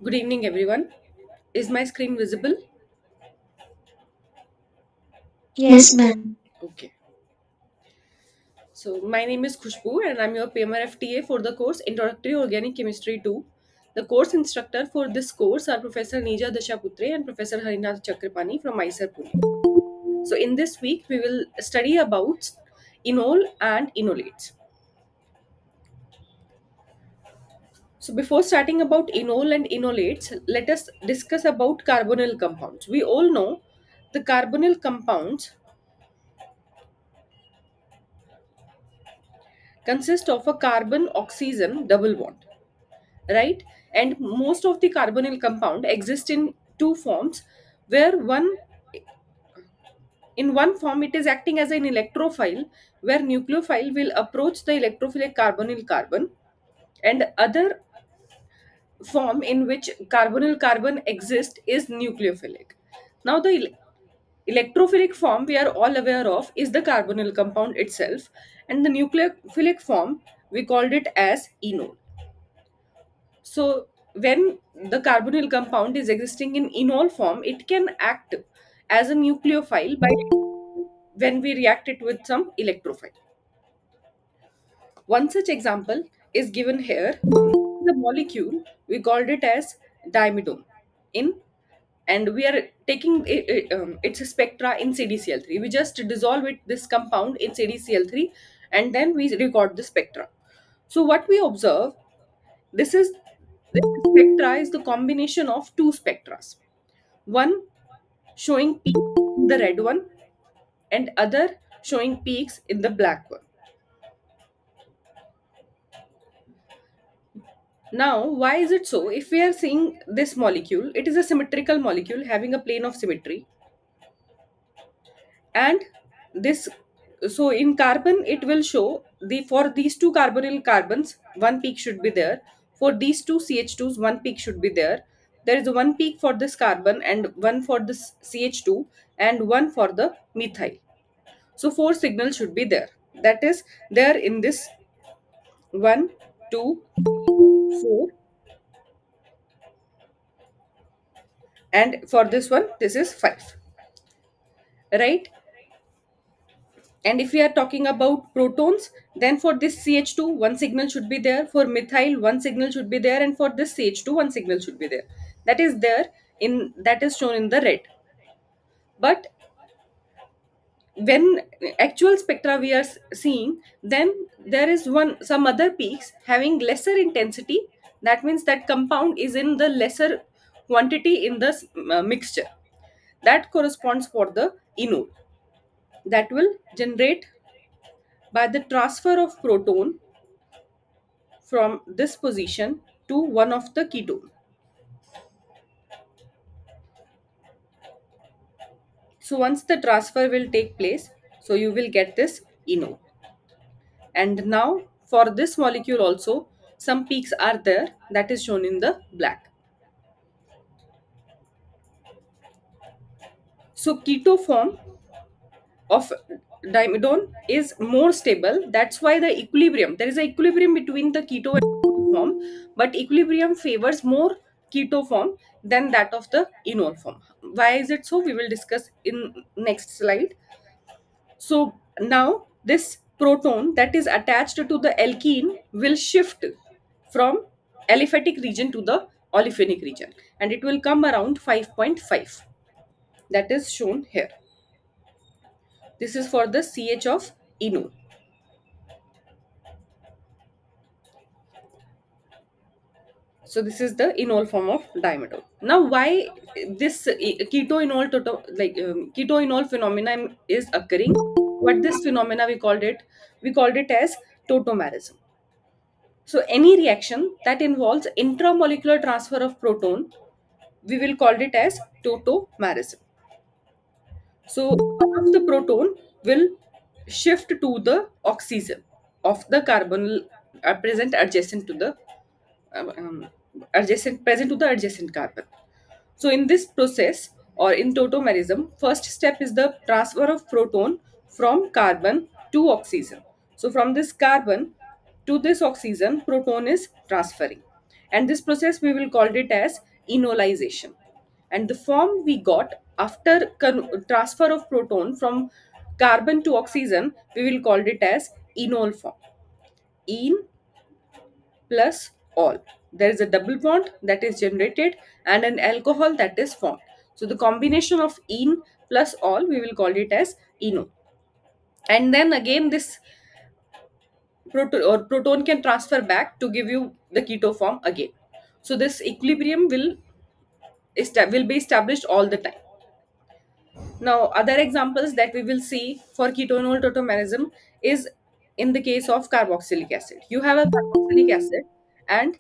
Good evening, everyone. Is my screen visible? Yes, ma'am. Okay. So, my name is Khushbu and I'm your PMR FTA for the course Introductory Organic Chemistry 2. The course instructor for this course are Professor Nija Dashaputre and Professor Harinath Chakrapani from ISER Pune. So, in this week, we will study about enol and enolates. So, before starting about enol and enolates, let us discuss about carbonyl compounds. We all know the carbonyl compounds consist of a carbon oxygen double bond, right? And most of the carbonyl compound exist in two forms, where one form it is acting as an electrophile, where nucleophile will approach the electrophilic carbonyl carbon, and other form in which carbonyl carbon exists is nucleophilic. Now the electrophilic form we are all aware of is the carbonyl compound itself, and the nucleophilic form we called it as enol. So when the carbonyl compound is existing in enol form, it can act as a nucleophile by when we react it with some electrophile. One such example is given here. The molecule we called it as dimidone in, and we are taking its spectra in CdCl3. We just dissolve it this compound in CdCl3 and then we record the spectra. So what we observe, this is this spectra is the combination of two spectras. One showing peaks in the red one and other showing peaks in the black one. Now, why is it so? If we are seeing this molecule, it is a symmetrical molecule having a plane of symmetry. And this, so in carbon, it will show the for these two carbonyl carbons, one peak should be there. For these two CH2s, one peak should be there. There is one peak for this carbon and one for this CH2 and one for the methyl. So four signals should be there. That is there in this one, two, four, and for this one, this is five. Right? And if we are talking about protons, then for this CH2, one signal should be there. For methyl, one signal should be there. And for this CH2, one signal should be there. That is there in that is shown in the red. But when actual spectra we are seeing, then there is one some other peaks having lesser intensity. That means that compound is in the lesser quantity in the mixture. That corresponds for the enol. That will generate by the transfer of proton from this position to one of the ketone. So once the transfer will take place, so you will get this enol. And now for this molecule also, some peaks are there, that is shown in the black. So keto form of dimidone is more stable. That's why the equilibrium, there is a equilibrium between the keto and keto form, but equilibrium favors more keto form than that of the enol form. Why is it so? We will discuss in next slide. So now this proton that is attached to the alkene will shift from aliphatic region to the olefinic region, and it will come around 5.5. That is shown here. This is for the CH of enol. So this is the enol form of dimidone. Now, why this keto-enol keto-enol phenomenon is occurring? What this phenomena we called it? We called it as tautomerism. So any reaction that involves intramolecular transfer of proton, we will call it as tautomerism. So one of the proton will shift to the oxygen of the carbonyl present adjacent to the um, um, adjacent present to the adjacent carbon. So in this process or in tautomerism, first step is the transfer of proton from carbon to oxygen. So from this carbon to this oxygen, proton is transferring. And this process we will call it as enolization. And the form we got after transfer of proton from carbon to oxygen, we will call it as enol form. En plus all. There is a double bond that is generated and an alcohol that is formed. So the combination of en plus all, we will call it as eno. And then again, this proton can transfer back to give you the keto form again. So this equilibrium will be established all the time. Now, other examples that we will see for ketonol tautomerism is in the case of carboxylic acid. You have a carboxylic acid, and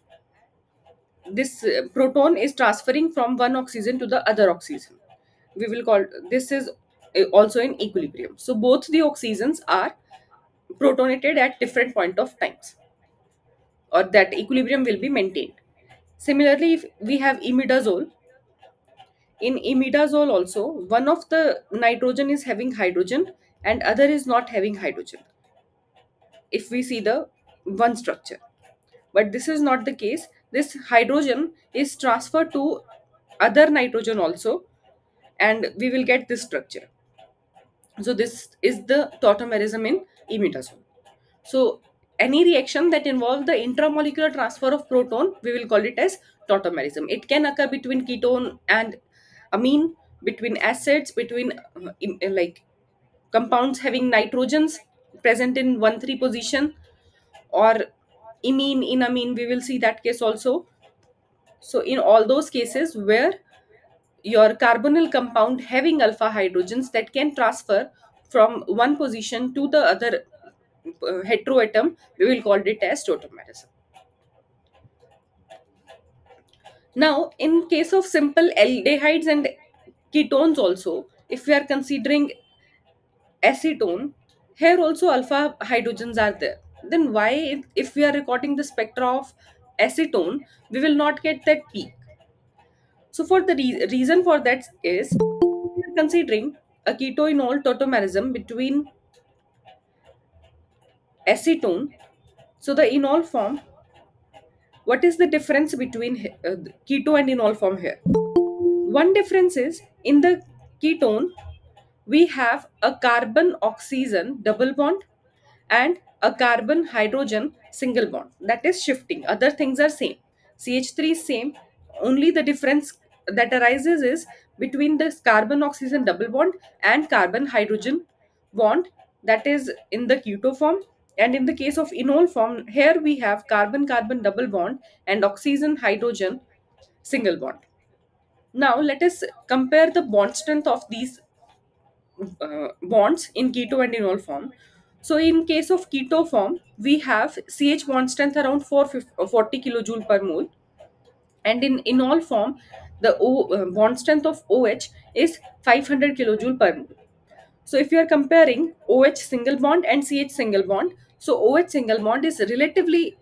this proton is transferring from one oxygen to the other oxygen. We will call this is also in equilibrium. So both the oxygens are protonated at different point of times, or that equilibrium will be maintained. Similarly, if we have imidazole, in imidazole also one of the nitrogen is having hydrogen and other is not having hydrogen, if we see the one structure. But this is not the case. This hydrogen is transferred to other nitrogen also, and we will get this structure. So this is the tautomerism in imidazole. So any reaction that involves the intramolecular transfer of proton, we will call it as tautomerism. It can occur between ketone and amine, between acids, between like compounds having nitrogens present in 1,3 position, or imine in amine, we will see that case also. So in all those cases where your carbonyl compound having alpha hydrogens that can transfer from one position to the other heteroatom, we will call it as tautomerism. Now, in case of simple aldehydes and ketones also, if we are considering acetone, here also alpha hydrogens are there. Then why, if we are recording the spectra of acetone, we will not get that peak? So for the reason for that is, we are considering a ketoenol tautomerism between acetone. So the enol form, what is the difference between keto and enol form here? One difference is, in the ketone we have a carbon oxygen double bond and a carbon hydrogen single bond that is shifting. Other things are same. CH3 is same. Only the difference that arises is between this carbon oxygen double bond and carbon hydrogen bond, that is in the keto form. And in the case of enol form, here we have carbon carbon double bond and oxygen hydrogen single bond. Now let us compare the bond strength of these bonds in keto and enol form. So in case of keto form, we have CH bond strength around 440 kilojoule per mole, and in enol form, the bond strength of OH is 500 kilojoule per mole. So if you are comparing OH single bond and CH single bond, so OH single bond is relatively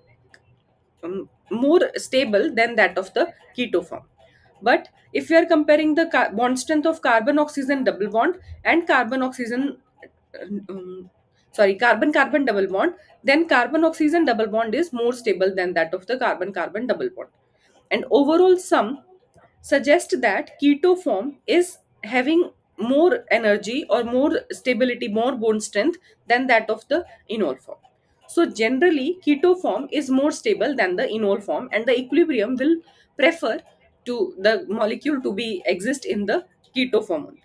more stable than that of the keto form. But if you are comparing the bond strength of carbon oxygen double bond and carbon oxygen, carbon carbon double bond, then carbon oxygen double bond is more stable than that of the carbon carbon double bond. And overall sum suggest that keto form is having more energy or more stability, more bond strength than that of the enol form. So generally, keto form is more stable than the enol form, and the equilibrium will prefer to the molecule to be exist in the keto form only.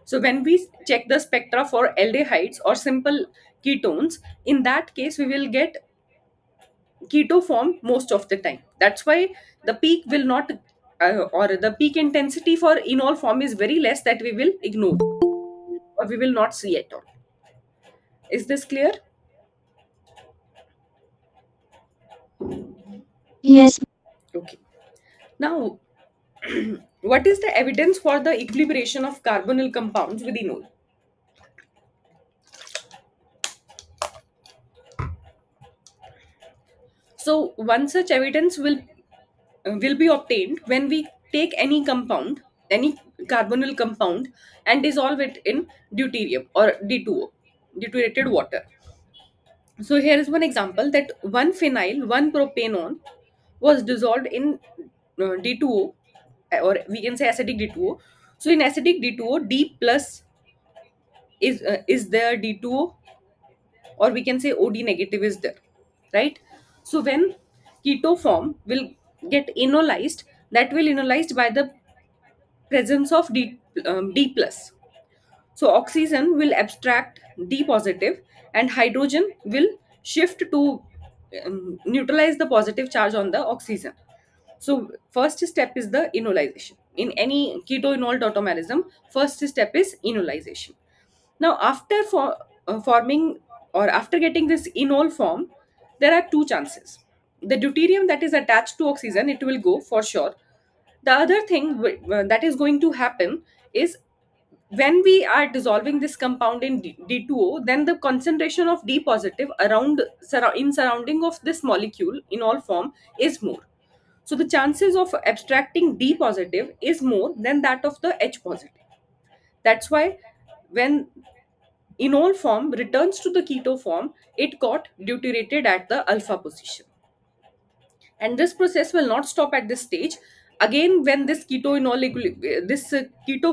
So when we check the spectra for aldehydes or simple ketones, in that case we will get keto form most of the time. That's why the peak will not, or the peak intensity for enol form is very less, that we will ignore or we will not see at all. Is this clear? Yes. Okay. Now, what is the evidence for the equilibration of carbonyl compounds with enol? So one such evidence will be obtained when we take any compound, any carbonyl compound, and dissolve it in deuterium or D2O, deuterated water. So here is one example, that one phenyl, one propanone was dissolved in D2O, or we can say acidic D2O. So in acidic D2O, D plus is there, D2O, or we can say OD negative is there, right? So when keto form will get enolized, that will enolized by the presence of D plus. So oxygen will abstract D positive, and hydrogen will shift to neutralize the positive charge on the oxygen. So first step is the enolization. In any keto-enol tautomerism, first step is enolization. Now after forming, or after getting this enol form, there are two chances. The deuterium that is attached to oxygen, it will go for sure. The other thing that is going to happen is, when we are dissolving this compound in D2O, then the concentration of D positive in surrounding of this molecule in all form is more. So the chances of abstracting D positive is more than that of the H positive. That's why when enol form returns to the keto form, it got deuterated at the alpha position. And this process will not stop at this stage. Again, when this keto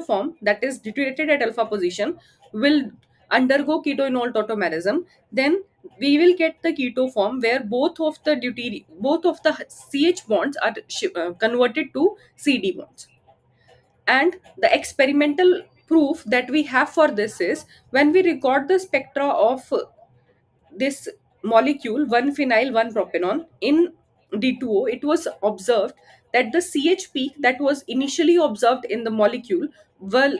form that is deuterated at alpha position will undergo keto-enol tautomerism, then we will get the keto form where both of the CH bonds are converted to CD bonds. And the experimental proof that we have for this is, when we record the spectra of this molecule 1-phenyl 1-propanol in D2O, it was observed that the CH peak that was initially observed in the molecule will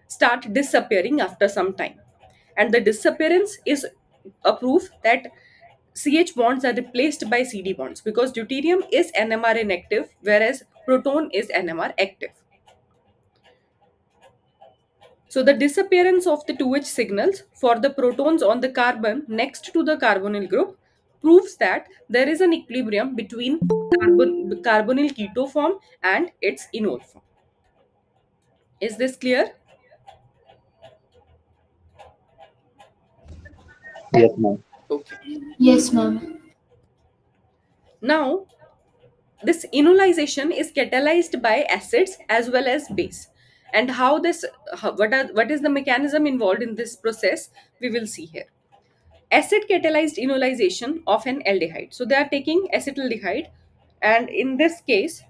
start disappearing after some time. And the disappearance is a proof that CH bonds are replaced by CD bonds, because deuterium is NMR inactive whereas proton is NMR active. So the disappearance of the 2H signals for the protons on the carbon next to the carbonyl group proves that there is an equilibrium between carbonyl keto form and its enol form. Is this clear? Yes, ma'am. Okay. Yes, ma'am. Now, this enolization is catalyzed by acids as well as base. And what is the mechanism involved in this process, we will see here. Acid catalyzed enolization of an aldehyde. So they are taking acetaldehyde, and in this case,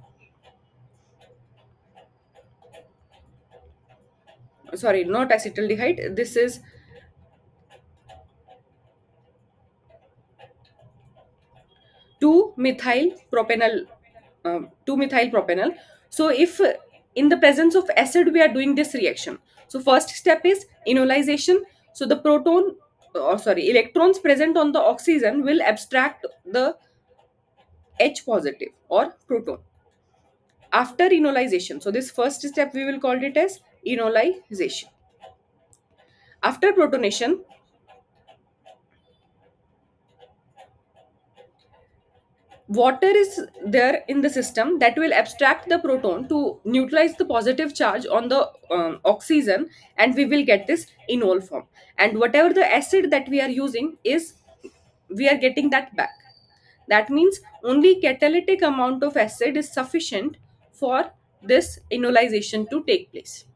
sorry, not acetaldehyde, this is 2-methyl propanol. 2-methyl propanol. So if in the presence of acid we are doing this reaction, so first step is enolization. So the electrons present on the oxygen will abstract the H positive or proton after enolization. So this first step we will call it as enolization. After protonation, water is there in the system that will abstract the proton to neutralize the positive charge on the oxygen, and we will get this enol form. And whatever the acid that we are using is, we are getting that back. That means only catalytic amount of acid is sufficient for this enolization to take place.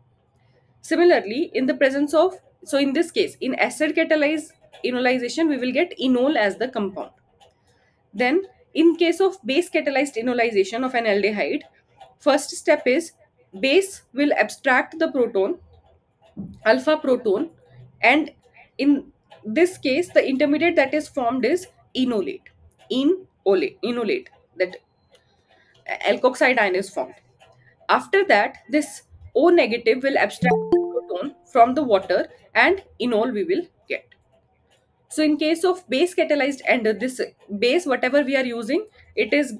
Similarly, in the presence of, so in this case, in acid catalyzed enolization, we will get enol as the compound. Then, in case of base catalyzed enolization of an aldehyde, first step is base will abstract the proton, alpha proton, and in this case, the intermediate that is formed is enolate. Enolate. That alkoxide ion is formed. After that, this O negative will abstract the proton from the water, and enol we will get. So in case of base catalyzed, and this base whatever we are using, it is,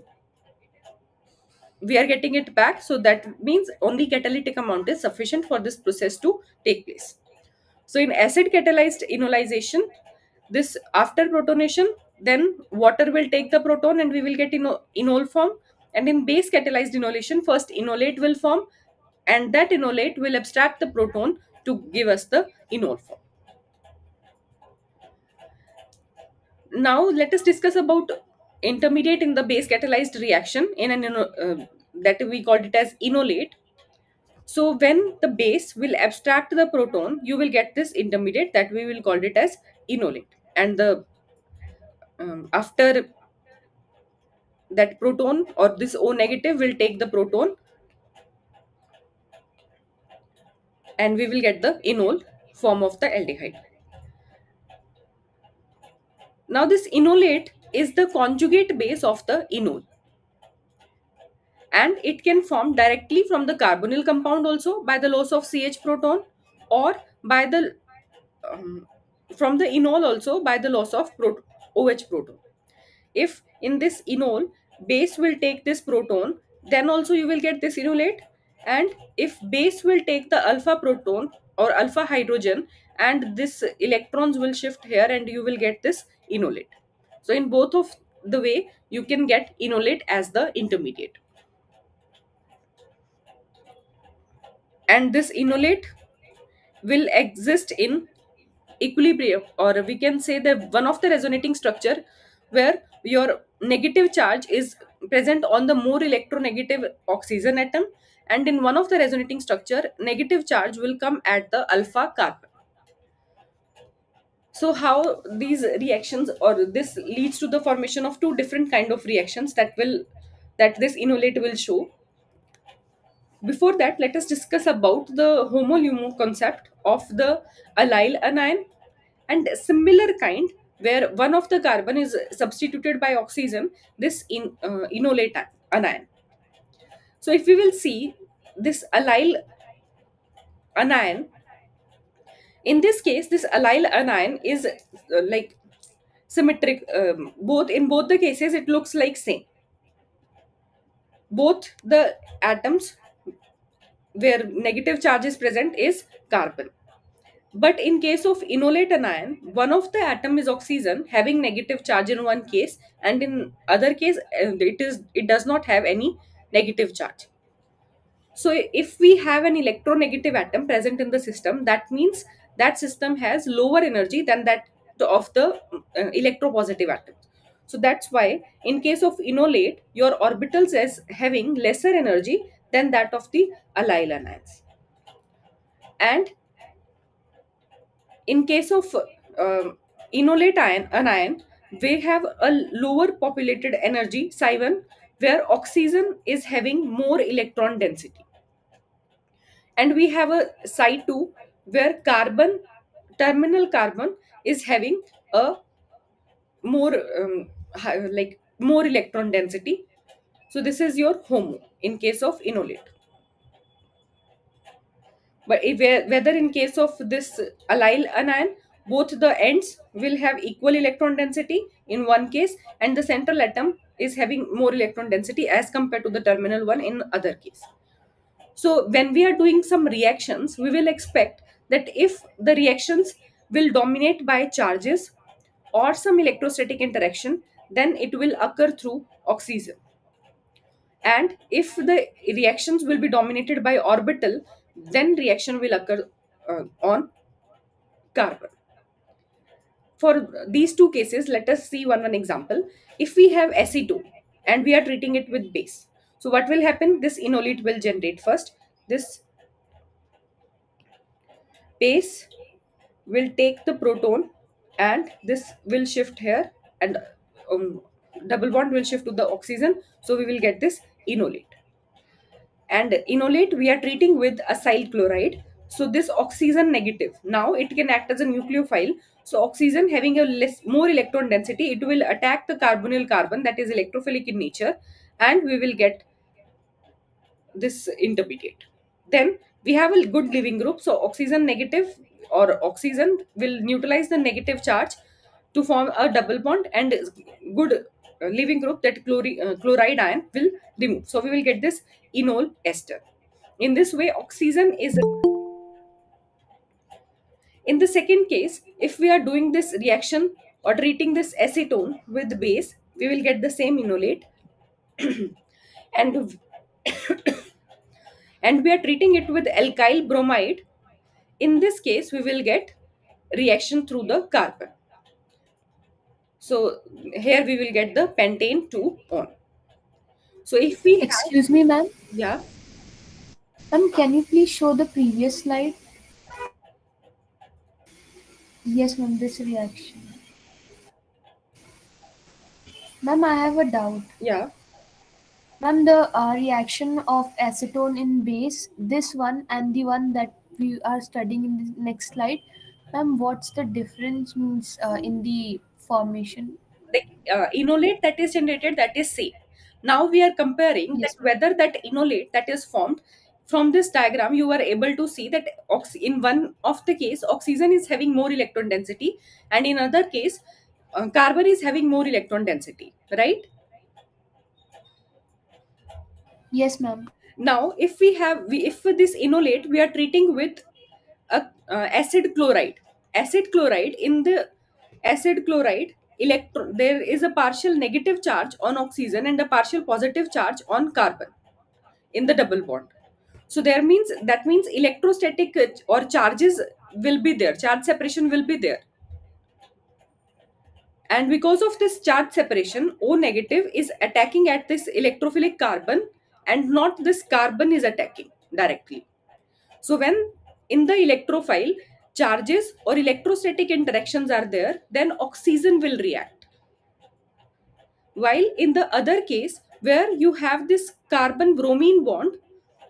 we are getting it back. So that means only catalytic amount is sufficient for this process to take place. So in acid catalyzed enolization, this after protonation, then water will take the proton and we will get enol form. And in base catalyzed enolation, first enolate will form, and that enolate will abstract the proton to give us the enol form. Now let us discuss about intermediate in the base catalyzed reaction in an that we called it as enolate. So when the base will abstract the proton, you will get this intermediate that we will call it as enolate. And the after that proton, or this O negative will take the proton, and we will get the enol form of the aldehyde. Now this enolate is the conjugate base of the enol, and it can form directly from the carbonyl compound also by the loss of CH proton, or by the um, from the enol also by the loss of OH proton. If in this enol base will take this proton, then also you will get this enolate. And if base will take the alpha proton or alpha hydrogen, and this electrons will shift here, and you will get this enolate. So in both of the way you can get enolate as the intermediate. And this enolate will exist in equilibrium, or we can say that one of the resonating structure where your negative charge is present on the more electronegative oxygen atom, and in one of the resonating structure negative charge will come at the alpha carbon. So how these reactions, or this leads to the formation of two different kind of reactions that this enolate will show. Before that, let us discuss about the homo-LUMO concept of the allyl anion, and similar kind where one of the carbon is substituted by oxygen, this enolate anion. So if we will see this allyl anion, in this case this allyl anion is like symmetric, both in both the cases it looks like same. Both the atoms where negative charge is present is carbon. But in case of enolate anion, one of the atom is oxygen having negative charge in one case, and in other case it does not have any negative charge. So if we have an electronegative atom present in the system, that means that system has lower energy than that of the electropositive atom. So that's why in case of enolate, your orbitals is having lesser energy than that of the allyl anions. And in case of enolate anion, we have a lower populated energy psi 1, where oxygen is having more electron density, and we have a psi 2 where terminal carbon is having a more more electron density. So this is your homo in case of enolate. But whether in case of this allyl anion, both the ends will have equal electron density in one case, and the central atom is having more electron density as compared to the terminal one in other case. So when we are doing some reactions, we will expect that if the reactions will dominate by charges or some electrostatic interaction, then it will occur through oxygen. And if the reactions will be dominated by orbital, then reaction will occur on carbon. For these two cases, let us see one example. If we have acetone and we are treating it with base, so what will happen? This enolate will generate first. This base will take the proton, and this will shift here, and double bond will shift to the oxygen, so we will get this enolate. And enolate we are treating with acyl chloride. So this oxygen negative, now it can act as a nucleophile. So oxygen having a more electron density, it will attack the carbonyl carbon that is electrophilic in nature, and we will get this intermediate. Then we have a good leaving group. So oxygen negative, or oxygen will neutralize the negative charge to form a double bond, and good leaving group, that chloride ion will remove. So we will get this enol ester. In this way, oxygen is. In the second case, if we are doing this reaction or treating this acetone with base, we will get the same enolate. and and we are treating it with alkyl bromide. In this case, we will get reaction through the carbon. So here we will get the pentane 2 on. So if we have, Excuse me, ma'am. yeah, Ma'am, can you please show the previous slide? Yes, ma'am, this reaction. Ma'am, I have a doubt. yeah. Ma'am, the reaction of acetone in base, this one and the one that we are studying in the next slide. Ma'am, what's the difference means in the formation? The enolate that is generated, that is same. Now we are comparing that Yes, ma'am. whether that enolate that is formed from this diagram, you are able to see that in one of the case oxygen is having more electron density, and in other case carbon is having more electron density, right? Yes, ma'am. Now if we have if with this enolate we are treating with a acid chloride. Acid chloride, in the acid chloride electron, there is a partial negative charge on oxygen and a partial positive charge on carbon in the double bond. So there means, that means electrostatic or charges will be there, charge separation will be there. And because of this charge separation, O negative is attacking at this electrophilic carbon, and not this carbon is attacking directly. So when in the electrophile charges or electrostatic interactions are there, then oxygen will react. While in the other case where you have this carbon bromine bond,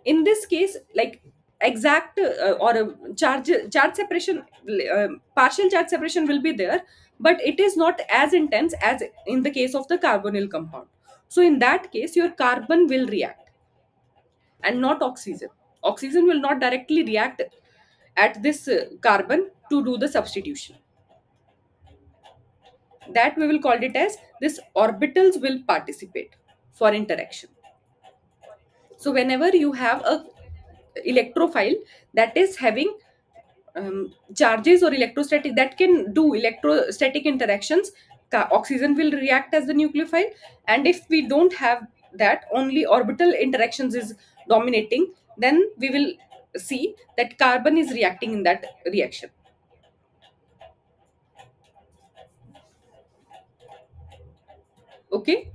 in this case, like exact or charge separation, partial charge separation will be there, but it is not as intense as in the case of the carbonyl compound. So in that case your carbon will react and not oxygen. Oxygen will not directly react at this carbon to do the substitution. That we will call it as this orbitals will participate for interaction. So whenever you have a electrophile that is having charges or electrostatic that can do electrostatic interactions, oxygen will react as the nucleophile. And if we don't have that, only orbital interactions is dominating, then we will see that carbon is reacting in that reaction. Okay.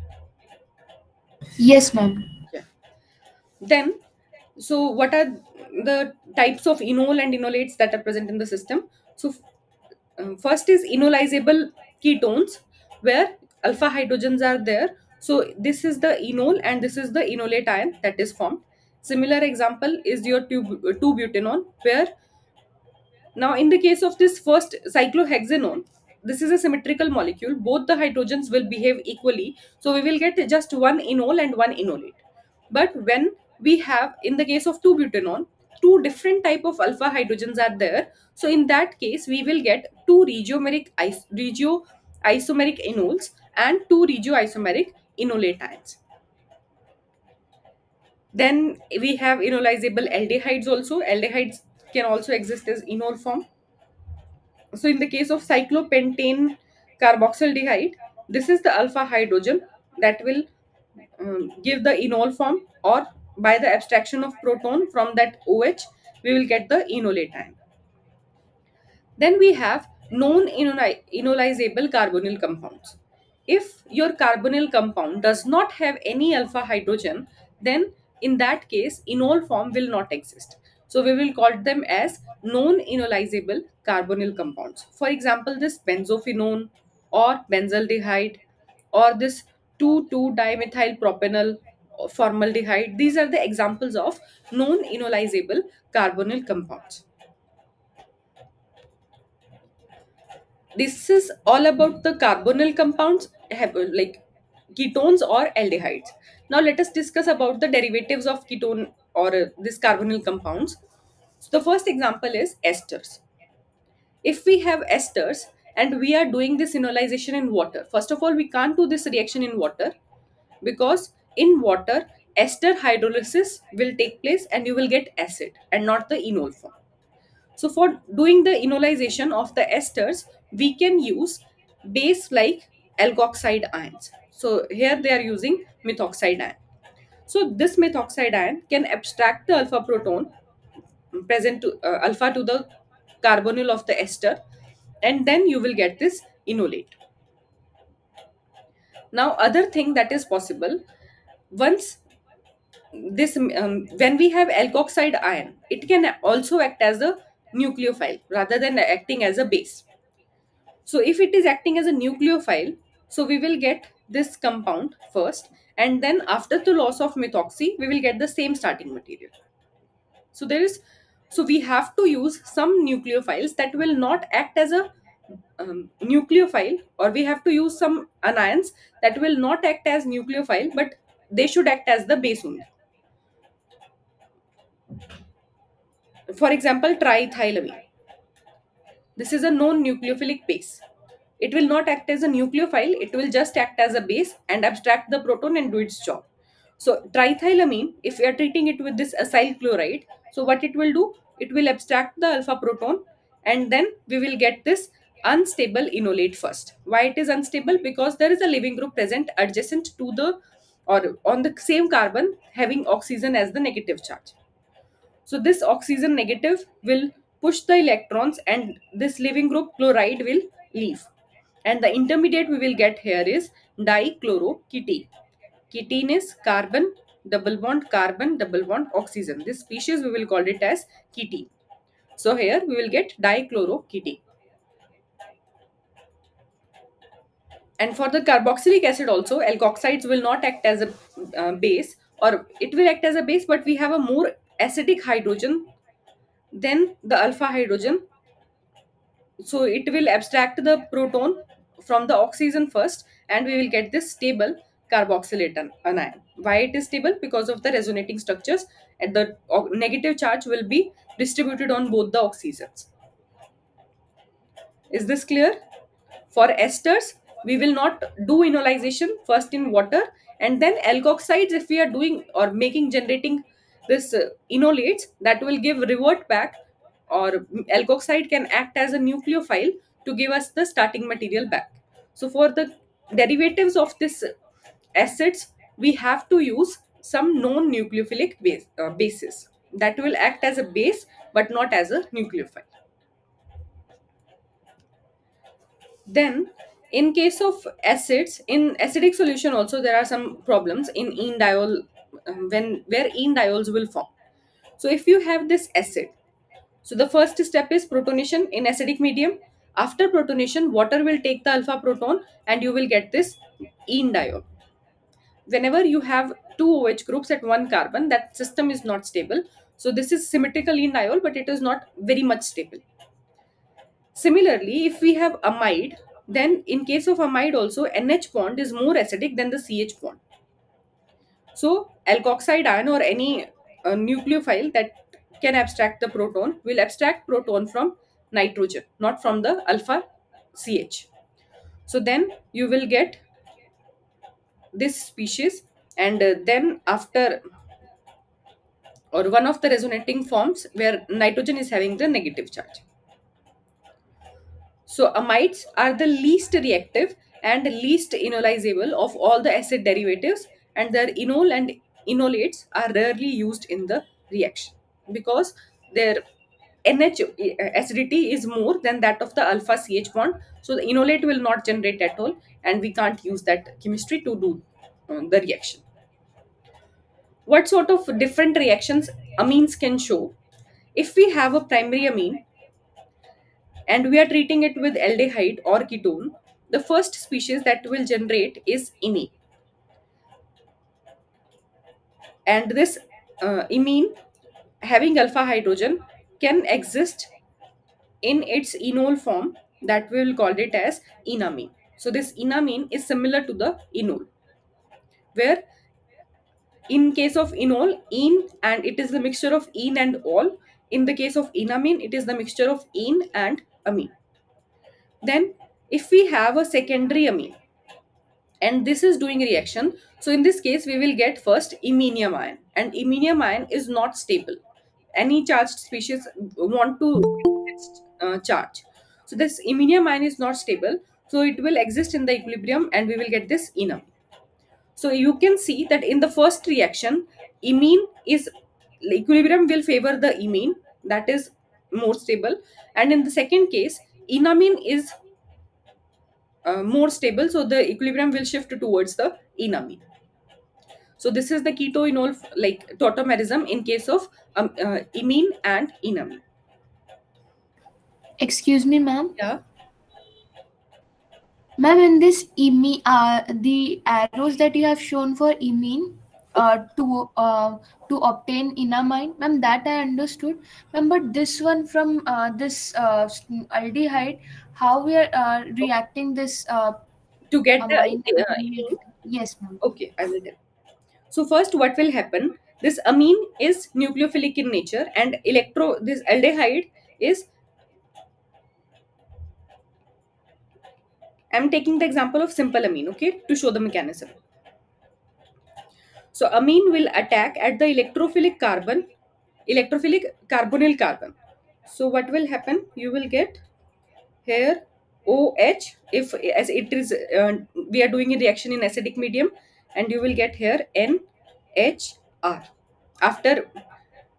Yes, ma'am. Yeah. Then, so what are the types of enol and enolates that are present in the system? So first is enolizable ketones, where alpha hydrogens are there. So this is the enol and this is the enolate ion that is formed. Similar example is your 2-butanol, where now in the case of this first cyclohexanone, this is a symmetrical molecule. Both the hydrogens will behave equally. So we will get just one enol and one enolate. But when we have, in the case of 2-butanol, two different type of alpha hydrogens are there. So in that case, we will get two regioisomeric enols and two regioisomeric enolate ions. Then we have enolizable aldehydes also. Aldehydes can also exist as enol form. So in the case of cyclopentane carboxyldehyde, this is the alpha hydrogen that will give the enol form, or by the abstraction of proton from that OH, we will get the enolate ion. Then we have non-enolizable carbonyl compounds. If your carbonyl compound does not have any alpha hydrogen, then in that case, enol form will not exist. So we will call them as non-enolizable carbonyl compounds. For example, this benzophenone or benzaldehyde or this 2,2-dimethyl propanol formaldehyde. These are the examples of non-enolizable carbonyl compounds. This is all about the carbonyl compounds, like ketones or aldehydes. Now let us discuss about the derivatives of ketone or this carbonyl compounds. So the first example is esters. If we have esters and we are doing this enolization in water, first of all we can't do this reaction in water, because in water ester hydrolysis will take place and you will get acid and not the enol form. So for doing the enolization of the esters, we can use base like alkoxide ions. So here they are using methoxide ion. So this methoxide ion can abstract the alpha proton present to alpha to the carbonyl of the ester, and then you will get this enolate. Now other thing that is possible, once this when we have alkoxide ion, it can also act as a nucleophile rather than acting as a base. So if it is acting as a nucleophile, so we will get this compound first, and then after the loss of methoxy we will get the same starting material. So there is, so we have to use some nucleophiles that will not act as a nucleophile, or we have to use some anions that will not act as nucleophile, but they should act as the base only. For example, triethylamine. This is a non-nucleophilic base. It will not act as a nucleophile, it will just act as a base and abstract the proton and do its job. So triethylamine, if we are treating it with this acyl chloride, so what it will do? It will abstract the alpha proton, and then we will get this unstable enolate first. Why it is unstable? Because there is a leaving group present adjacent to the, or on the same carbon having oxygen as the negative charge. So this oxygen negative will push the electrons and this leaving group chloride will leave. And the intermediate we will get here is dichloroketene. Ketene is carbon, double bond, oxygen. This species we will call it as ketene. So here we will get dichloroketene. And for the carboxylic acid also, alkoxides will not act as a base, or it will act as a base, but we have a more acidic hydrogen than the alpha hydrogen. So it will abstract the proton from the oxygen first, and we will get this stable carboxylate anion. Why it is stable? Because of the resonating structures, and the negative charge will be distributed on both the oxygens. Is this clear? For esters, we will not do enolization first in water, and then alkoxides, if we are doing or making generating this enolates, that will give revert back, or alkoxide can act as a nucleophile to give us the starting material back. So for the derivatives of this acids, we have to use some non-nucleophilic bases that will act as a base but not as a nucleophile. Then, in case of acids, in acidic solution also there are some problems in enediol, when where enediols will form. So if you have this acid, so the first step is protonation in acidic medium. After protonation, water will take the alpha proton and you will get this enediol. Whenever you have two OH groups at one carbon, that system is not stable. So this is symmetrical enediol, but it is not very much stable. Similarly, if we have amide, then in case of amide also, NH bond is more acidic than the CH bond. So alkoxide ion or any nucleophile that can abstract the proton will abstract proton from nitrogen, not from the alpha CH. So then you will get this species, and then after, or one of the resonating forms where nitrogen is having the negative charge. So amides are the least reactive and least enolizable of all the acid derivatives, and their enol and enolates are rarely used in the reaction because their NH acidity is more than that of the alpha CH bond. So the enolate will not generate at all, and we can't use that chemistry to do the reaction. What sort of different reactions amines can show? If we have a primary amine and we are treating it with aldehyde or ketone, the first species that will generate is imine. And this imine having alpha hydrogen can exist in its enol form, that we will call it as enamine. So this enamine is similar to the enol, where in case of enol, en, and it is the mixture of en and all. In the case of enamine, it is the mixture of en and amine. Then if we have a secondary amine and this is doing reaction, so in this case we will get first iminium ion, and iminium ion is not stable. Any charged species want to its charge, so this iminium ion is not stable, so it will exist in the equilibrium and we will get this enum. So you can see that in the first reaction, imine is, equilibrium will favor the imine, that is more stable, and in the second case enamine is more stable, so the equilibrium will shift towards the enamine. So this is the keto-enol like tautomerism in case of imine and enamine. Excuse me, ma'am. Yeah. Ma'am, in this the arrows that you have shown for imine to obtain enamine, ma'am, that I understood. Ma'am, but this one from this aldehyde, how we are reacting this To get the amine and then we'll imine. get. Yes, ma'am. Okay, I will tell. So first, what will happen? This amine is nucleophilic in nature, and this aldehyde is. I'm taking the example of simple amine, okay, to show the mechanism. So amine will attack at the electrophilic carbonyl carbon. So what will happen? You will get here OH, if as it is we are doing a reaction in acidic medium, and you will get here NHR. After,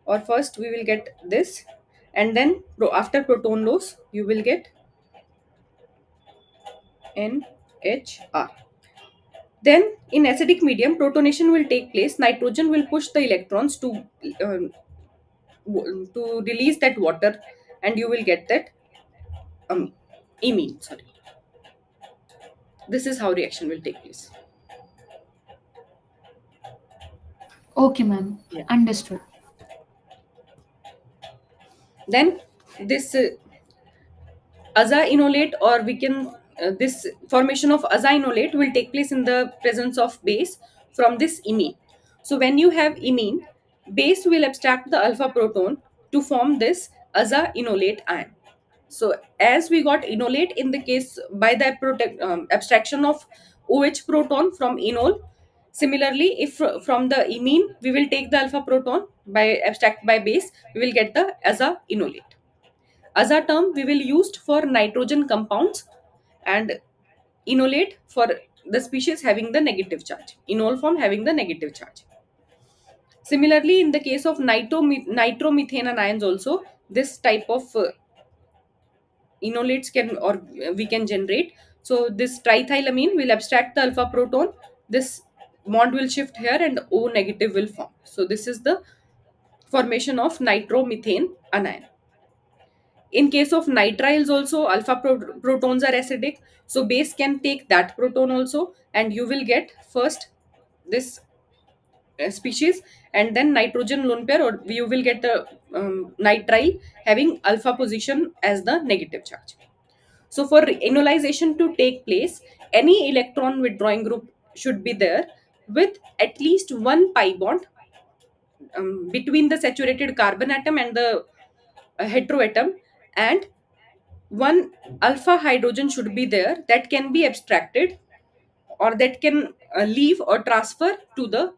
or first we will get this, and then after proton loss you will get NHR. Then in acidic medium, protonation will take place. Nitrogen will push the electrons uh, to release that water, and you will get that um, imine. Sorry, this is how reaction will take place. Okay, ma'am. Yeah. Understood. Then this azaenolate, or we can this formation of azaenolate will take place in the presence of base from this imine. So when you have imine, base will abstract the alpha proton to form this azaenolate ion. So as we got enolate in the case by the abstraction of OH proton from enol, similarly if from the imine we will take the alpha proton by abstract by base, we will get the azaenolate. Aza term we will used for nitrogen compounds, and enolate for the species having the negative charge. Enol form having the negative charge. Similarly, in the case of nitromethane anions also, this type of enolates can, or we can generate. So this triethylamine will abstract the alpha proton. This bond will shift here and O negative will form. So this is the formation of nitromethane anion. In case of nitriles also, alpha protons are acidic, so base can take that proton also, and you will get first this species, and then nitrogen lone pair, or you will get the nitrile having alpha position as the negative charge. So for enolization to take place, any electron withdrawing group should be there with at least one pi bond between the saturated carbon atom and the heteroatom, and one alpha hydrogen should be there that can be abstracted, or that can leave or transfer to the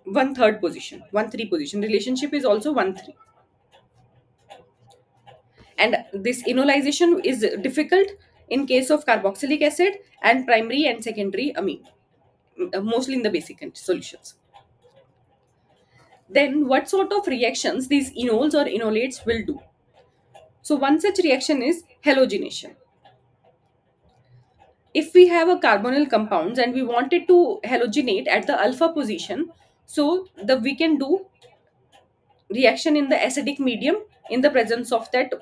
1/3 position, 1/3 position. Relationship is also 1/3. And this enolization is difficult in case of carboxylic acid and primary and secondary amine, mostly in the basic solutions. Then what sort of reactions these enols or enolates will do? So one such reaction is halogenation. If we have a carbonyl compounds and we wanted to halogenate at the alpha position, so the we can do reaction in the acidic medium in the presence of that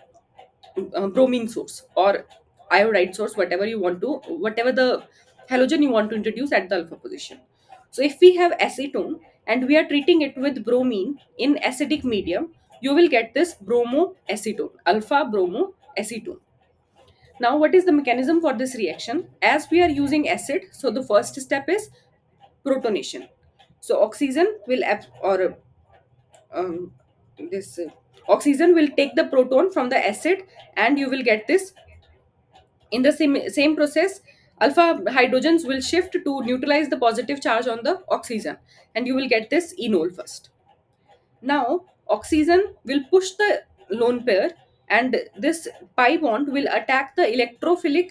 bromine source or iodide source, whatever you want to, whatever the halogen you want to introduce at the alpha position. So if we have acetone and we are treating it with bromine in acidic medium, you will get this bromoacetone, alpha bromoacetone. Now, what is the mechanism for this reaction? As we are using acid, so the first step is protonation. So oxygen will or um, this oxygen will take the proton from the acid, and you will get this in the same process. Alpha hydrogens will shift to neutralize the positive charge on the oxygen, and you will get this enol first. Now, oxygen will push the lone pair, and this pi bond will attack the electrophilic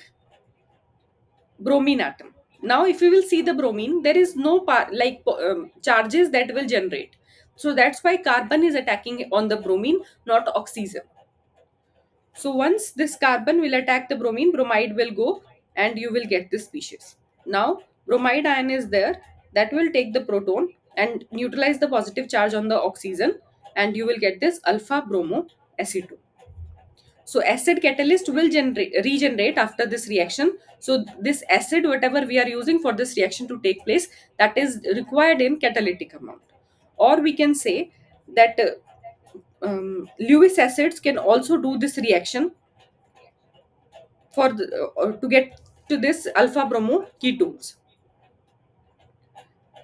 bromine atom. Now, if you will see the bromine, there is no charges that will generate. So that's why carbon is attacking on the bromine, not oxygen. So once this carbon will attack the bromine, bromide will go, and you will get this species. Now, bromide ion is there. that will take the proton and neutralize the positive charge on the oxygen, and you will get this alpha bromo acetone. So acid catalyst will regenerate after this reaction. So this acid, whatever we are using for this reaction to take place, that is required in catalytic amount. Or we can say that Lewis acids can also do this reaction for to get to this alpha bromo ketones.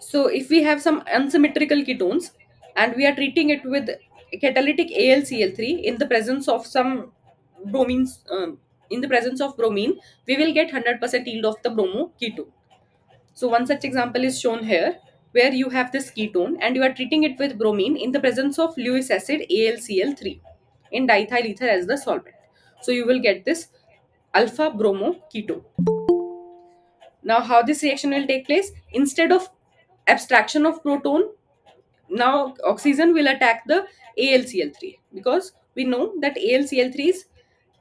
So if we have some unsymmetrical ketones and we are treating it with catalytic AlCl3 in the presence of some bromines, in the presence of bromine, we will get 100% yield of the bromo ketone. So one such example is shown here, where you have this ketone and you are treating it with bromine in the presence of Lewis acid AlCl3 in diethyl ether as the solvent. So you will get this alpha bromo ketone. Now how this reaction will take place? Instead of abstraction of proton, now oxygen will attack the AlCl3, because we know that AlCl3 is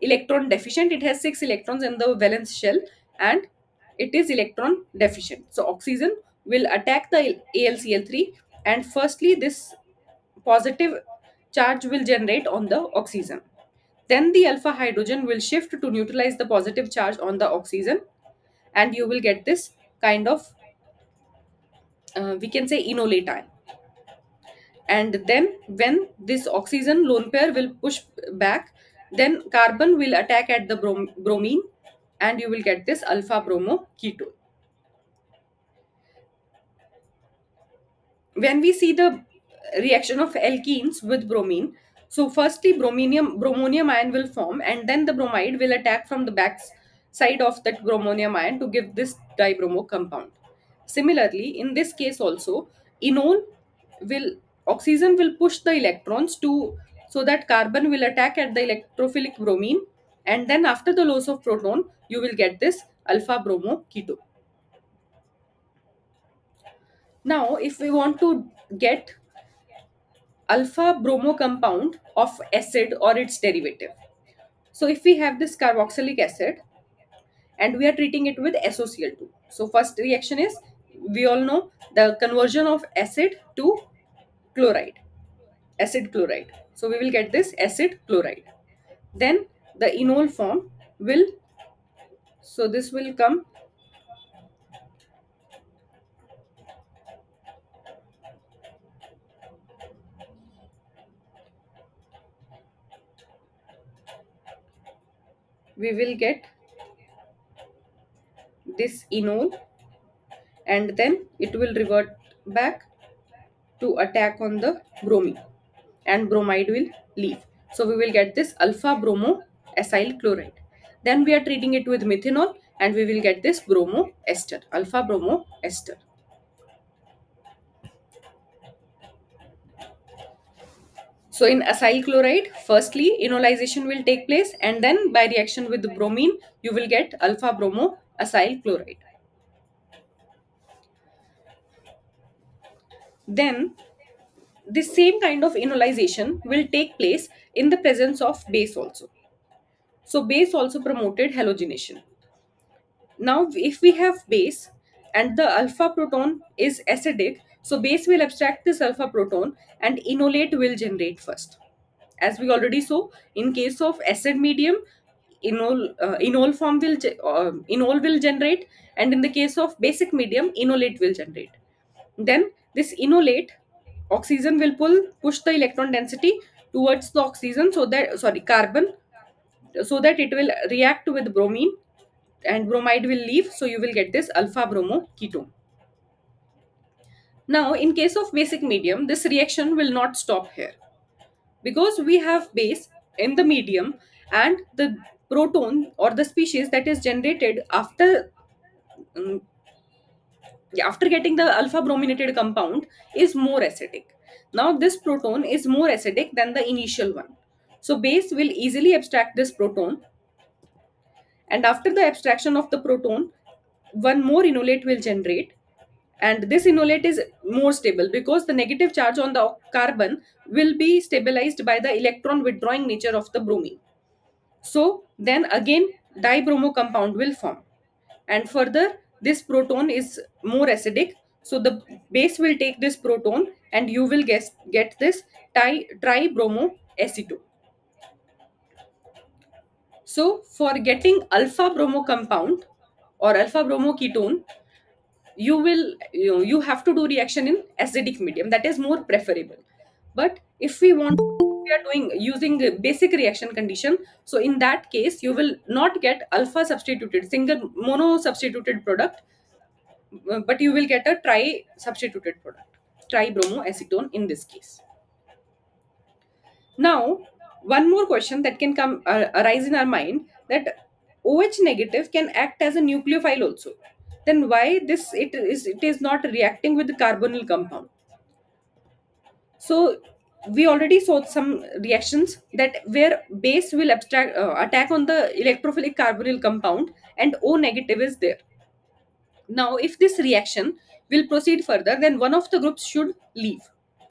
electron deficient. It has 6 electrons in the valence shell and it is electron deficient. So oxygen will attack the AlCl3, and firstly this positive charge will generate on the oxygen. Then the alpha hydrogen will shift to neutralize the positive charge on the oxygen, and you will get this kind of we can say enolate ion. And then when this oxygen lone pair will push back, then carbon will attack at the bromine, and you will get this alpha bromo ketone. When we see the reaction of alkenes with bromine, so firstly bromonium ion will form, and then the bromide will attack from the back side of that bromonium ion to give this dibromo compound. Similarly, in this case also, enol will oxygen will push the electrons to, so that carbon will attack at the electrophilic bromine, and then after the loss of proton you will get this alpha bromo ketone. Now if we want to get alpha bromo compound of acid or its derivative, so if we have this carboxylic acid and we are treating it with SOCl2, so first reaction is, we all know, the conversion of acid to chloride, acid chloride. So we will get this acid chloride. Then the enol form will, so this will come, we will get this enol, and then it will revert back to attack on the bromine, and bromide will leave. So we will get this alpha bromo acyl chloride. Then we are treating it with methanol, and we will get this bromo ester, alpha bromo ester. So in acyl chloride, firstly enolization will take place, and then by reaction with the bromine, you will get alpha bromo acyl chloride. Then the same kind of enolization will take place in the presence of base also. So base also promoted halogenation. Now if we have base and the alpha proton is acidic, so base will abstract this alpha proton and enolate will generate first. As we already saw, in case of acid medium, enol form will enol will generate, and in the case of basic medium, enolate will generate. Then this enolate, oxygen will push the electron density towards the oxygen, so that, sorry, carbon, so that it will react with bromine, and bromide will leave, so you will get this alpha bromo ketone. Now in case of basic medium, this reaction will not stop here, because we have base in the medium, and the proton or the species that is generated um, after getting the alpha brominated compound is more acidic. Now this proton is more acidic than the initial one, so base will easily abstract this proton, and after the abstraction of the proton, one more enolate will generate, and this enolate is more stable because the negative charge on the carbon will be stabilized by the electron withdrawing nature of the bromine. So then again dibromo compound will form, and further this proton is more acidic, So the base will take this proton and you will get this tribromoacetone. So for getting alpha bromo compound or alpha bromo ketone, you have to do reaction in acidic medium. That is more preferable. But if we are doing using the basic reaction condition, so in that case you will not get alpha substituted single mono substituted product, but you will get a tri substituted product, tribromoacetone in this case. Now, one more question that can come arise in our mind, that OH negative can act as a nucleophile also. Then why it is not reacting with the carbonyl compound? So we already saw some reactions that where base will attack on the electrophilic carbonyl compound and O negative is there. Now, if this reaction will proceed further, then one of the groups should leave,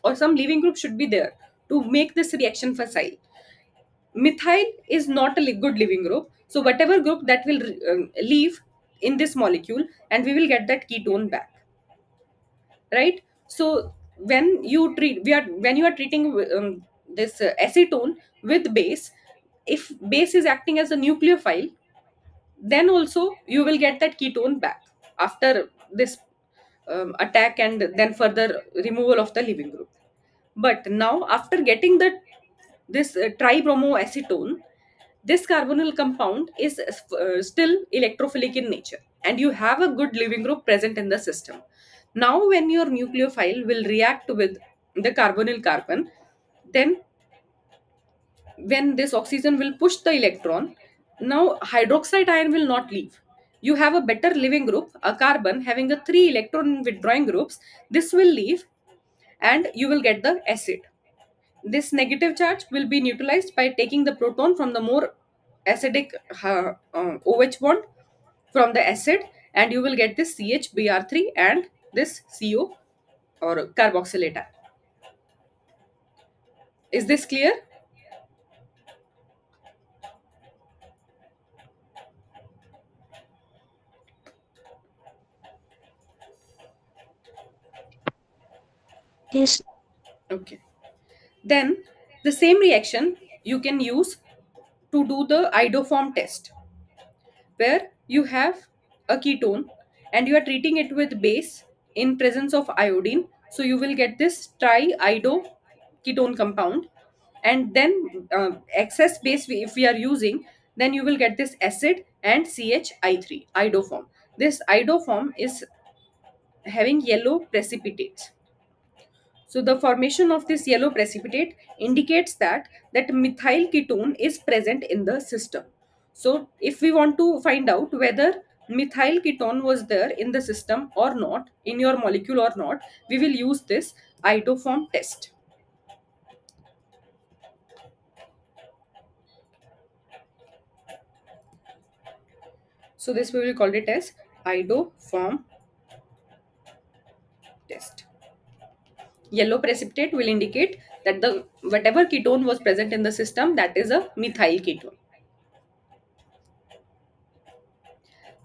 or some leaving group should be there to make this reaction facile. Methyl is not a good leaving group, so whatever group that will leave in this molecule, and we will get that ketone back, right? So when you are treating this acetone with base, if base is acting as a nucleophile, then also you will get that ketone back after this attack and then further removal of the leaving group. But now after getting this tribromoacetone, this carbonyl compound is still electrophilic in nature and you have a good leaving group present in the system. Now when your nucleophile will react with the carbonyl carbon, then when this oxygen will push the electron, now hydroxide ion will not leave. You have a better leaving group, a carbon having a 3 electron withdrawing groups. This will leave and you will get the acid. This negative charge will be neutralized by taking the proton from the more acidic OH bond from the acid, and you will get this CHBr3 and this CO or carboxylate ion. Is this clear? Yes. Okay. Then the same reaction you can use to do the iodoform test, where you have a ketone and you are treating it with base in presence of iodine. So you will get this triiodo ketone compound, and then excess base if we are using, then you will get this acid and CHI3 iodoform. This iodoform is having yellow precipitates. So the formation of this yellow precipitate indicates that methyl ketone is present in the system. So if we want to find out whether methyl ketone was there in the system or not, in your molecule or not, we will use this iodoform test. So this we will call it as iodoform test. Yellow precipitate will indicate that the whatever ketone was present in the system, that is a methyl ketone.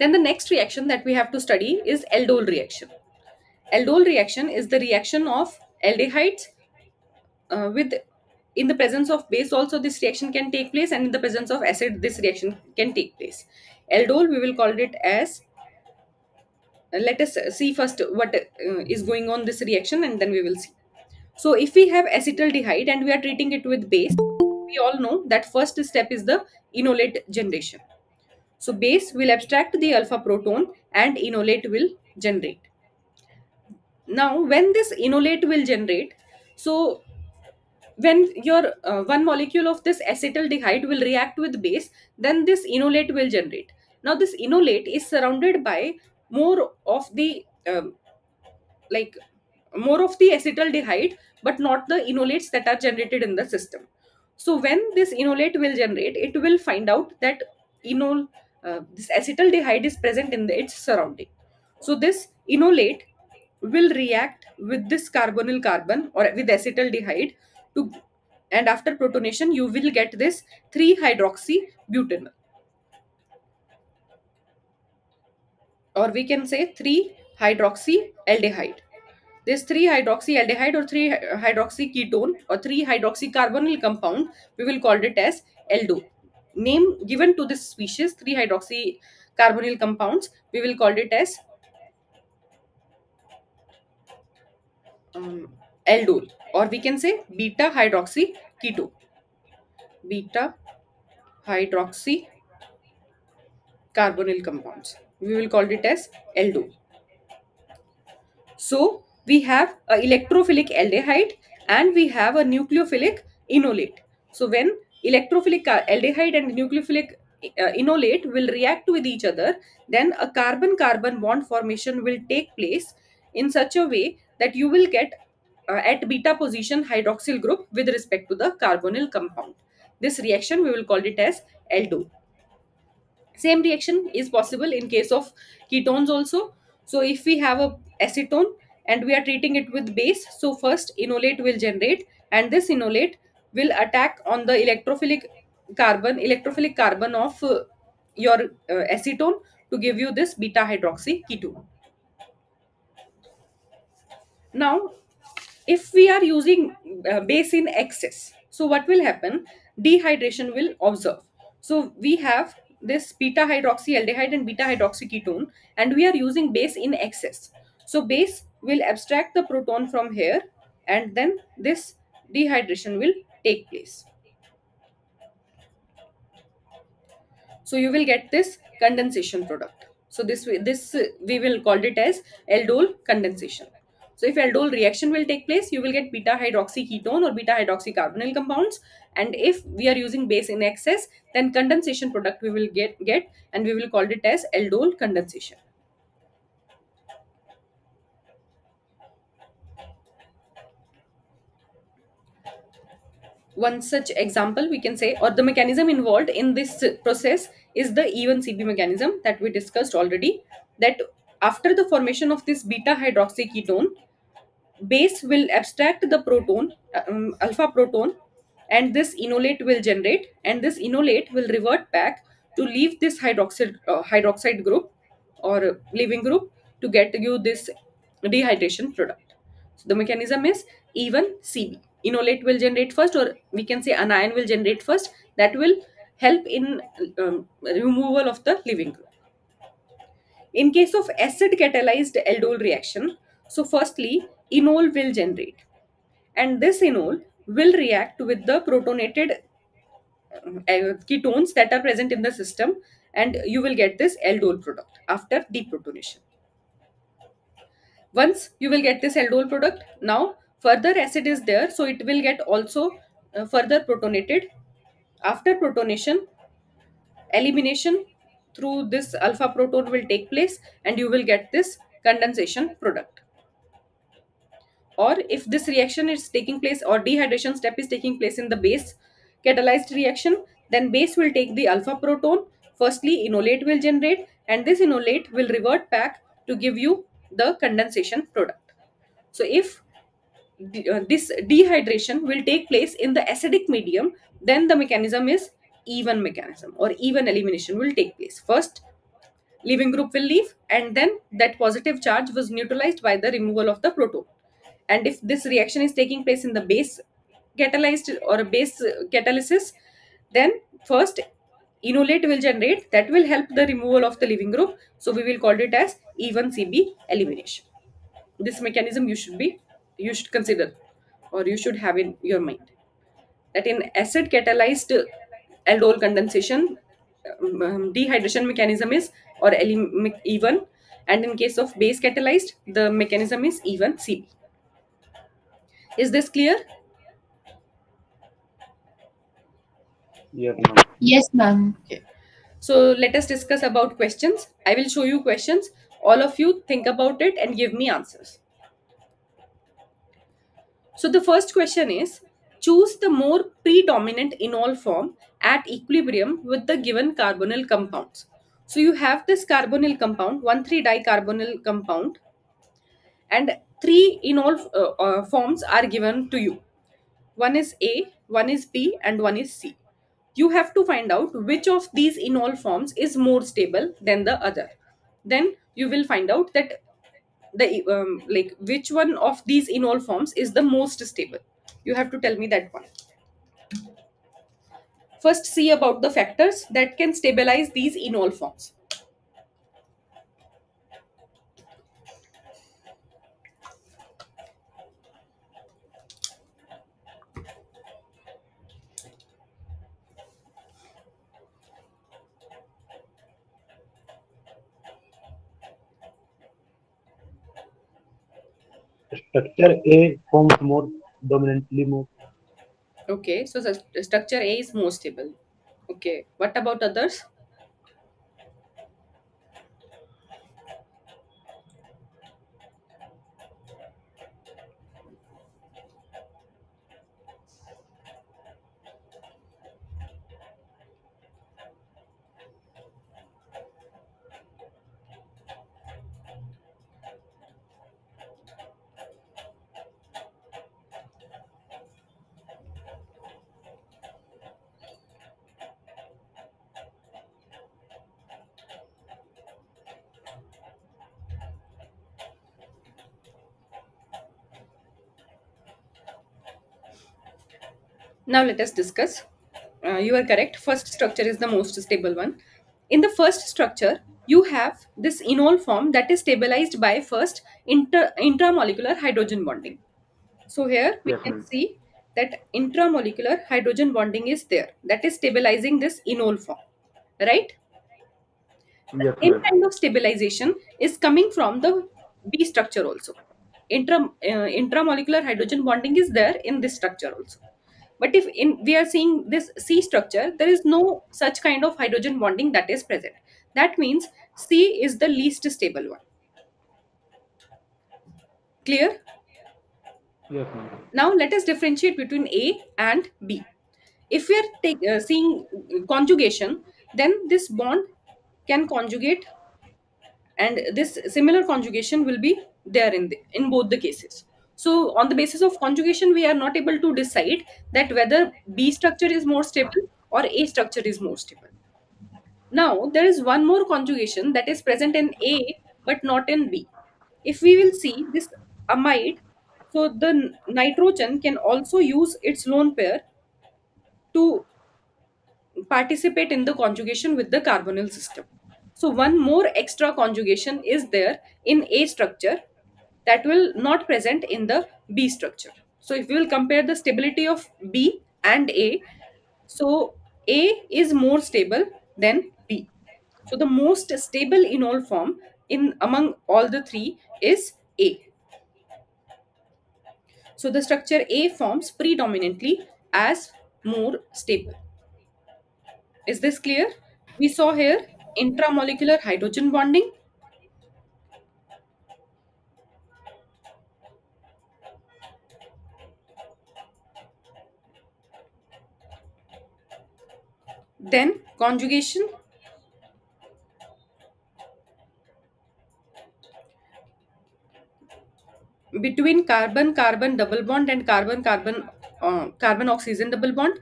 Then the next reaction that we have to study is aldol reaction. Aldol reaction is the reaction of aldehydes with in the presence of base also this reaction can take place, and in the presence of acid this reaction can take place. Aldol we will call it as let us see first what is going on this reaction and then we will see. So if we have acetaldehyde and we are treating it with base, we all know that first step is the enolate generation. So base will abstract the alpha proton and enolate will generate. Now when this enolate will generate, so when your one molecule of this acetaldehyde will react with base, then this enolate will generate. Now this enolate is surrounded by more of the like more of the acetaldehyde, but not the enolates that are generated in the system. So when this enolate will generate, it will find out that this acetaldehyde is present in its surrounding. So this enolate will react with this carbonyl carbon or with acetaldehyde to, and after protonation you will get this 3 hydroxy butanol, or we can say 3 hydroxyaldehyde. This 3-hydroxyaldehyde or 3-hydroxyketone or 3-hydroxycarbonyl compound, we will call it as aldol. Name given to this species, 3-hydroxycarbonyl compounds, we will call it as aldol, or we can say beta hydroxyketone. Beta hydroxycarbonyl compounds, we will call it as aldol. So we have a electrophilic aldehyde and we have a nucleophilic enolate. So when electrophilic aldehyde and nucleophilic enolate will react with each other, then a carbon-carbon bond formation will take place in such a way that you will get at beta position hydroxyl group with respect to the carbonyl compound. This reaction we will call it as aldol. Same reaction is possible in case of ketones also. So if we have a acetone and we are treating it with base, so first enolate will generate, and this enolate will attack on the electrophilic carbon of your acetone to give you this beta hydroxy ketone. Now, if we are using base in excess, so what will happen? Dehydration will observe. So we have this beta hydroxyaldehyde and beta hydroxyketone, and we are using base in excess. So base will abstract the proton from here, and then this dehydration will take place. So you will get this condensation product. So we will call it as aldol condensation. So if aldol reaction will take place, you will get beta hydroxyketone or beta hydroxycarbonyl compounds. And if we are using base in excess, then condensation product we will get and we will call it as aldol condensation. One such example we can say, or the mechanism involved in this process, is the E1CB mechanism that we discussed already. That after the formation of this beta hydroxyketone, base will abstract the proton, alpha proton, and this enolate will generate, and this enolate will revert back to leave this hydroxide group or leaving group to get you this dehydration product. So the mechanism is even CB. Enolate will generate first, or we can say anion will generate first. That will help in removal of the leaving group. In case of acid catalyzed aldol reaction, so firstly, enol will generate, and this enol will react with the protonated ketones that are present in the system, and you will get this aldol product after deprotonation. Once you will get this aldol product, now further acid is there, so it will get also further protonated. After protonation, elimination through this alpha proton will take place, and you will get this condensation product. Or if this reaction is taking place, or dehydration step is taking place in the base catalyzed reaction, then base will take the alpha proton. Firstly, enolate will generate, and this enolate will revert back to give you the condensation product. So if this dehydration will take place in the acidic medium, then the mechanism is even mechanism, or even elimination will take place. First, leaving group will leave, and then that positive charge was neutralized by the removal of the proton. And if this reaction is taking place in the base catalyzed or a base catalysis, then first enolate will generate, that will help the removal of the leaving group. So we will call it as even CB elimination. This mechanism you should consider, or you should have in your mind, that in acid catalyzed aldol condensation, dehydration mechanism is or even, and in case of base catalyzed, the mechanism is even CB. Is this clear? Yes, ma'am. Yes, ma'am. Okay. So let us discuss about questions. I will show you questions. All of you think about it and give me answers. So the first question is, choose the more predominant enol form at equilibrium with the given carbonyl compounds. So you have this carbonyl compound, 1,3-dicarbonyl compound, and three enol forms are given to you. One is A, one is B, and one is C. You have to find out which of these enol forms is more stable than the other. Then you will find out that the like which one of these enol forms is the most stable? You have to tell me that one. First, see about the factors that can stabilize these enol forms. Structure A forms more dominantly more. Okay, so the structure A is more stable. Okay, what about others? Now let us discuss. You are correct. First structure is the most stable one. In the first structure, you have this enol form that is stabilized by first intramolecular hydrogen bonding. So here we Yes, can ma'am. see that intramolecular hydrogen bonding is there. That is stabilizing this enol form, right? The Yes, same ma'am. kind of stabilization is coming from the B structure also. Intramolecular hydrogen bonding is there in this structure also. But if we are seeing this C structure, there is no such kind of hydrogen bonding that is present. That means C is the least stable one. Clear? Yes, ma'am. Now let us differentiate between A and B. If we are seeing conjugation, then this bond can conjugate, and this similar conjugation will be there in both the cases. So on the basis of conjugation, we are not able to decide that whether B structure is more stable or A structure is more stable. Now there is one more conjugation that is present in A but not in B. If we will see this amide, so the nitrogen can also use its lone pair to participate in the conjugation with the carbonyl system. So one more extra conjugation is there in A structure that will not present in the B structure. So if we will compare the stability of B and A, so A is more stable than B. So the most stable enol form in among all the three is A. So the structure A forms predominantly as more stable. Is this clear? We saw here intramolecular hydrogen bonding, then conjugation between carbon carbon double bond and carbon carbon carbon oxygen double bond,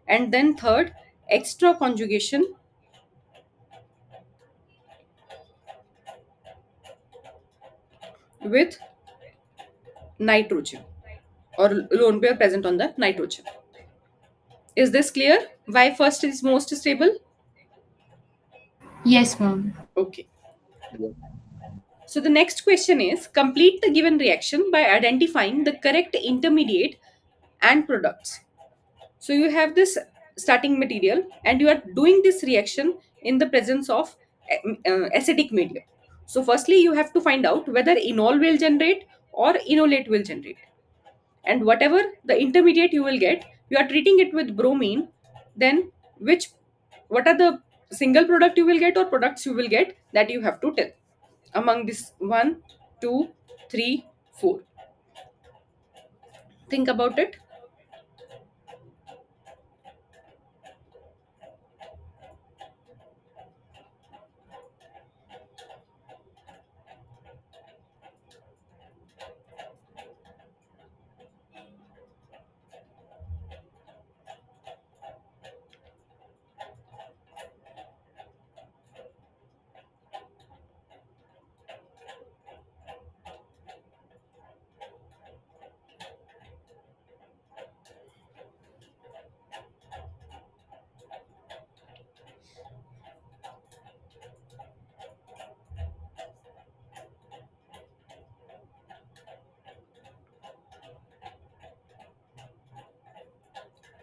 and then third, extra conjugation with nitrogen or lone pair present on the nitrogen. Is this clear? Why first is most stable? Yes, ma'am. Okay. Yes. So the next question is complete the given reaction by identifying the correct intermediate and products. So you have this starting material and you are doing this reaction in the presence of acidic medium. So firstly you have to find out whether enol will generate or enolate will generate. And whatever the intermediate you will get, you are treating it with bromine, then which what are the single product you will get or products you will get, that you have to tell among this one, two, three, four. Think about it.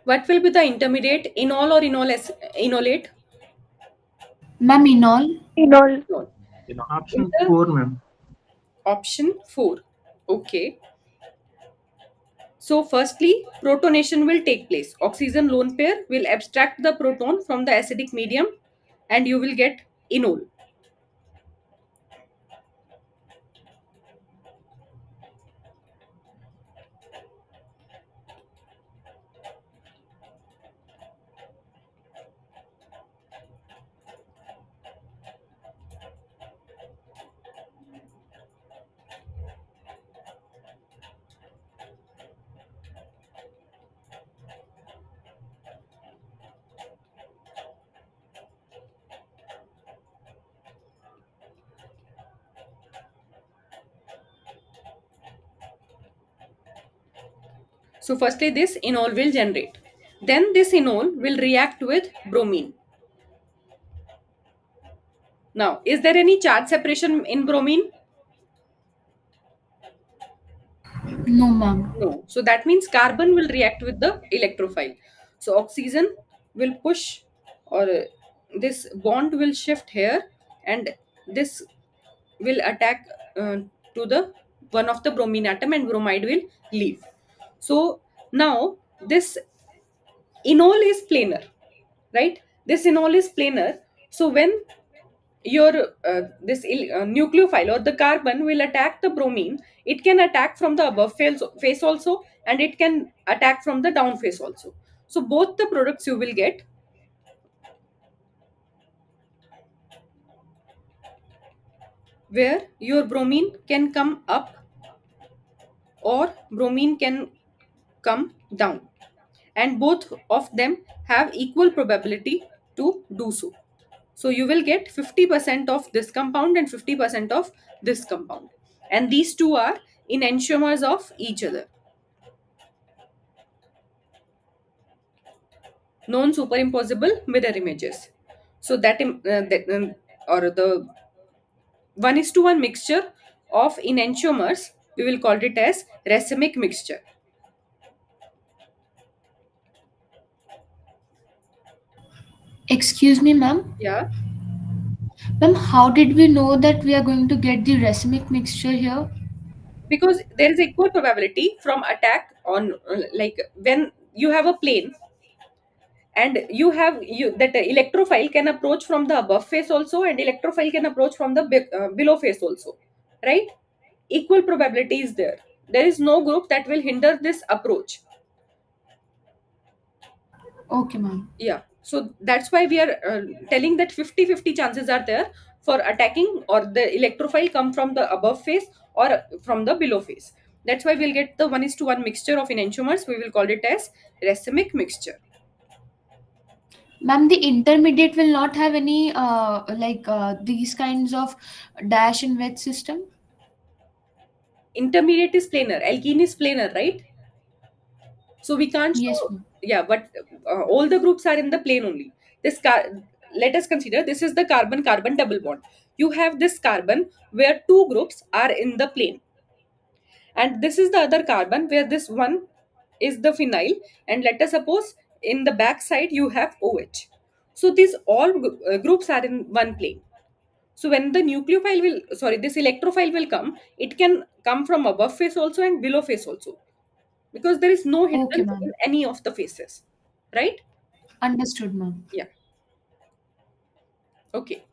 What will be the intermediate, enol or enolate? Ma'am, enol. Enol. Enol. In Option the 4, ma'am. option 4. Okay. So, firstly, protonation will take place. Oxygen lone pair will abstract the proton from the acidic medium and you will get enol. So, firstly, this enol will generate. Then, this enol will react with bromine. Now, is there any charge separation in bromine? No, ma'am. No. So, that means carbon will react with the electrophile. So, oxygen will push, or this bond will shift here, and this will attack to the one of the bromine atom, and bromide will leave. So, now this enol is planar, right? This enol is planar. So, when your nucleophile or the carbon will attack the bromine, it can attack from the above face also, and it can attack from the down face also. So both the products you will get, where your bromine can come up or bromine can come down, and both of them have equal probability to do so. So you will get 50% of this compound and 50% of this compound, and these two are enantiomers of each other, non superimposable mirror images. So or the 1:1 mixture of enantiomers, we will call it as racemic mixture. Excuse me, ma'am. Yeah, Ma'am, how did we know that we are going to get the racemic mixture here? because there is equal probability from attack on, like when you have a plane and you that electrophile can approach from the above face also, and electrophile can approach from the below face also, right? Equal probability is there. There is no group that will hinder this approach. Okay, ma'am. Yeah, so that's why we are telling that 50-50 chances are there for attacking, or the electrophile come from the above face or from the below face. That's why we'll get the 1:1 mixture of enantiomers. We will call it as racemic mixture. Ma'am, the intermediate will not have any these kinds of dash and wedge system. Intermediate is planar, alkene is planar, right? So we can't Yes, show, ma'am. yeah, but all the groups are in the plane only. Let us consider this is the carbon carbon double bond. You have this carbon where two groups are in the plane, and this is the other carbon where this one is the phenyl, and let us suppose in the back side you have OH. So these all groups are in one plane. So when the nucleophile will, sorry, this electrophile will come, it can come from above face also and below face also, because there is no Okay, hindrance in ma'am. any of the faces, right? Understood, ma'am. Yeah. Okay.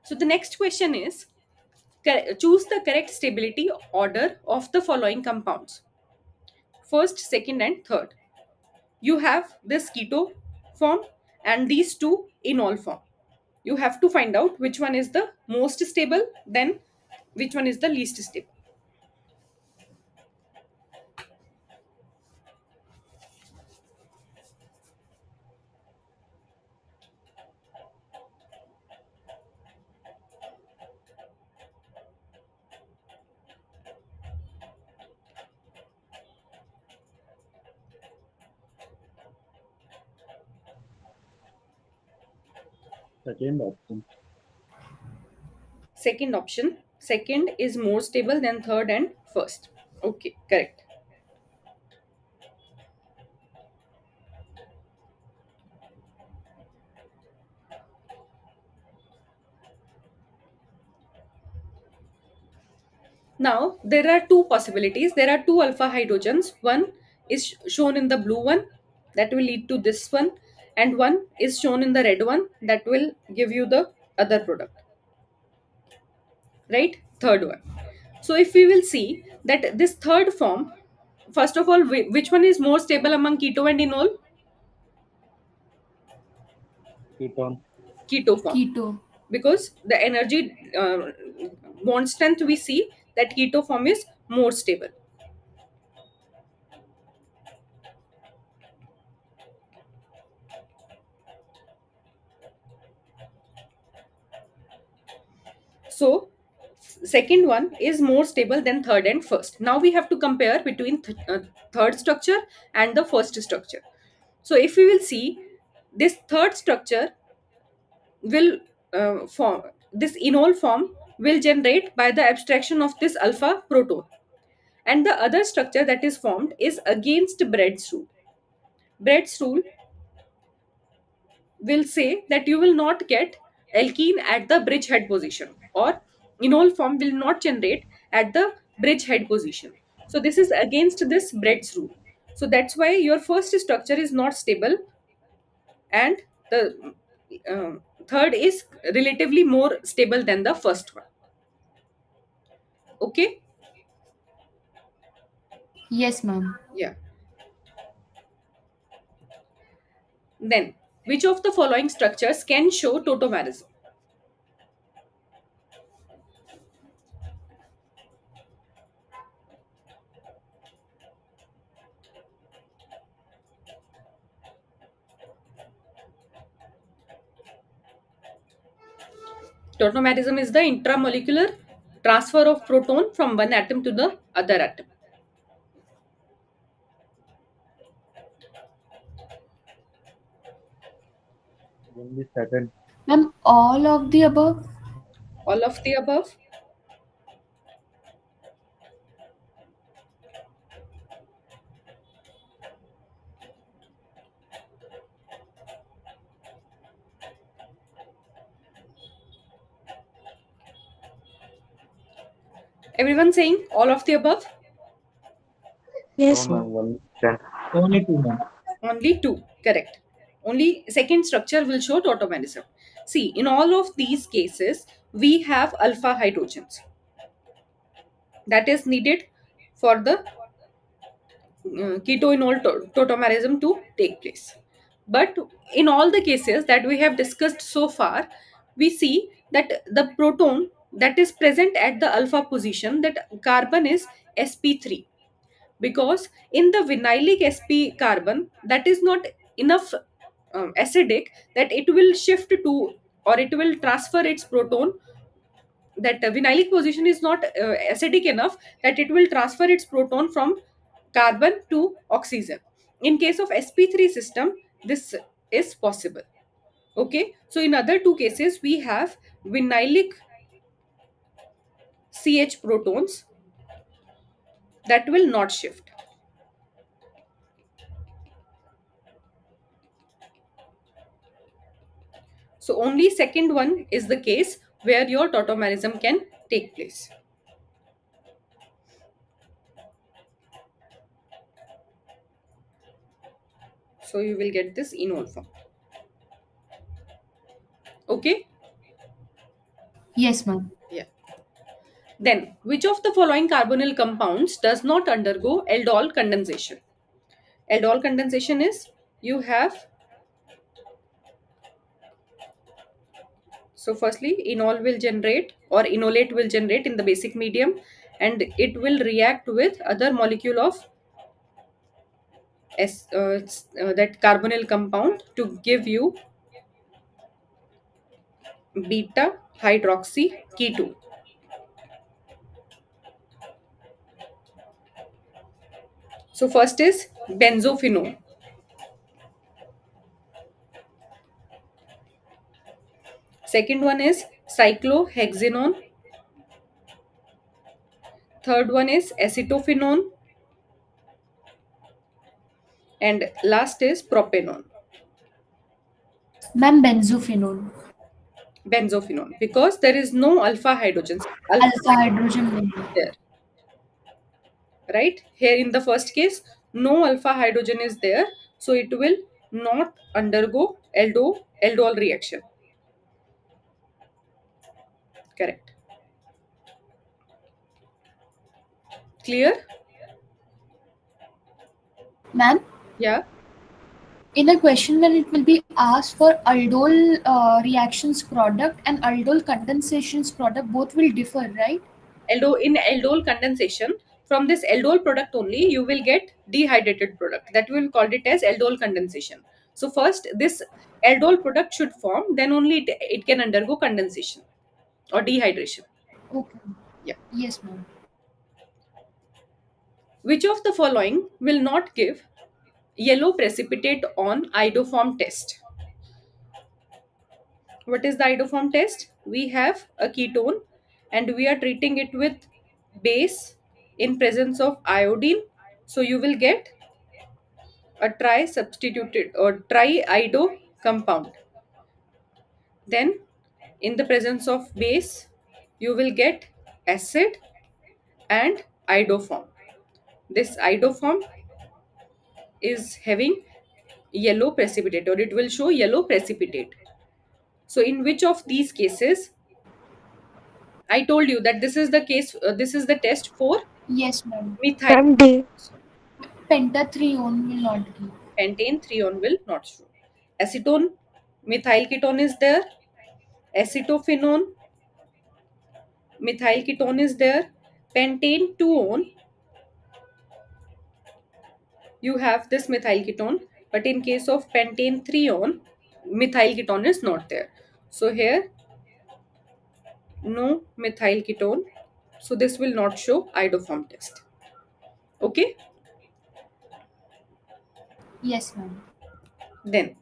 So the next question is, choose the correct stability order of the following compounds: first, second, and third. You have this keto form and these two enol form. You have to find out which one is the most stable, then which one is the least stable. Second option. Second option. Second is more stable than third and first. Okay, correct. Now, there are two possibilities. There are two alpha hydrogens. One is shown in the blue one, that will lead to this one, and one is shown in the red one, that will give you the other product, right? Third one. So, if we will see that this third form, first of all, which one is more stable among keto and enol? Ketone. Keto form. Keto. Because the energy bond strength, we see that keto form is more stable. So second one is more stable than third and first. Now we have to compare between third structure and the first structure. So if we will see, this third structure will form, this enol form will generate by the abstraction of this alpha proton, and the other structure that is formed is against Brett's rule. Brett's rule will say that you will not get alkene at the bridgehead position, or enol form will not generate at the bridgehead position. So this is against this Brett's rule. So that's why your first structure is not stable, and the third is relatively more stable than the first one. Okay? Yes, ma'am. Yeah. Then, which of the following structures can show tautomerism? Tautomerism is the intramolecular transfer of proton from one atom to the other atom. Only second. Ma'am, all of the above? All of the above. Everyone saying all of the above? Yes, No, ma'am. ma'am. Only second. Only two, ma'am. Only two. Correct. Only second structure will show tautomerism. See, in all of these cases, we have alpha hydrogens that is needed for the ketoenol tautomerism to take place. But in all the cases that we have discussed so far, we see that the proton that is present at the alpha position, that carbon is sp3, because in the vinylic sp carbon, that is not enough acidic that it will shift to, or it will transfer its proton, that vinylic position is not acidic enough that it will transfer its proton from carbon to oxygen. In case of sp3 system, this is possible. Okay, so in other two cases we have vinylic ch protons that will not shift. So only second one is the case where your tautomerism can take place. So you will get this enol form. Okay? Yes, ma'am. Yeah. Then, which of the following carbonyl compounds does not undergo aldol condensation? Aldol condensation is, you have, so firstly enol will generate, or enolate will generate in the basic medium, and it will react with other molecule of that carbonyl compound to give you beta hydroxy ketone. So first is benzophenone. Second one is cyclohexanone. Third one is acetophenone. And last is propanone. Ma'am, benzophenone. Benzophenone, because there is no alpha hydrogens. Alpha hydrogen bond. There. right? Here in the first case, no alpha hydrogen is there, so it will not undergo aldol reaction. Correct. Clear? Ma'am, Yeah. in a question when it will be asked for aldol reactions product and aldol condensations product, both will differ, right? In aldol condensation, from this aldol product only you will get dehydrated product, that we will call it as aldol condensation. So first this aldol product should form, then only it can undergo condensation or dehydration. Okay. Yeah. Yes, ma'am. Which of the following will not give yellow precipitate on iodoform test? What is the iodoform test? We have a ketone and we are treating it with base in presence of iodine. So you will get a tri substituted or tri-iodo compound. Then in the presence of base, you will get acid and iodoform. This iodoform is having yellow precipitate, or it will show yellow precipitate. So in which of these cases, I told you that this is the case, this is the test for Yes, ma'am. methyl. Ma'am, D. Pentathreone will not give. Pentane threone will not show. Acetone, methyl ketone is there. Acetophenone, methyl ketone is there. Pentane 2-one, you have this methyl ketone, but in case of pentane 3-one, methyl ketone is not there. So here, no methyl ketone. So this will not show iodoform test. Okay. Yes, ma'am. Then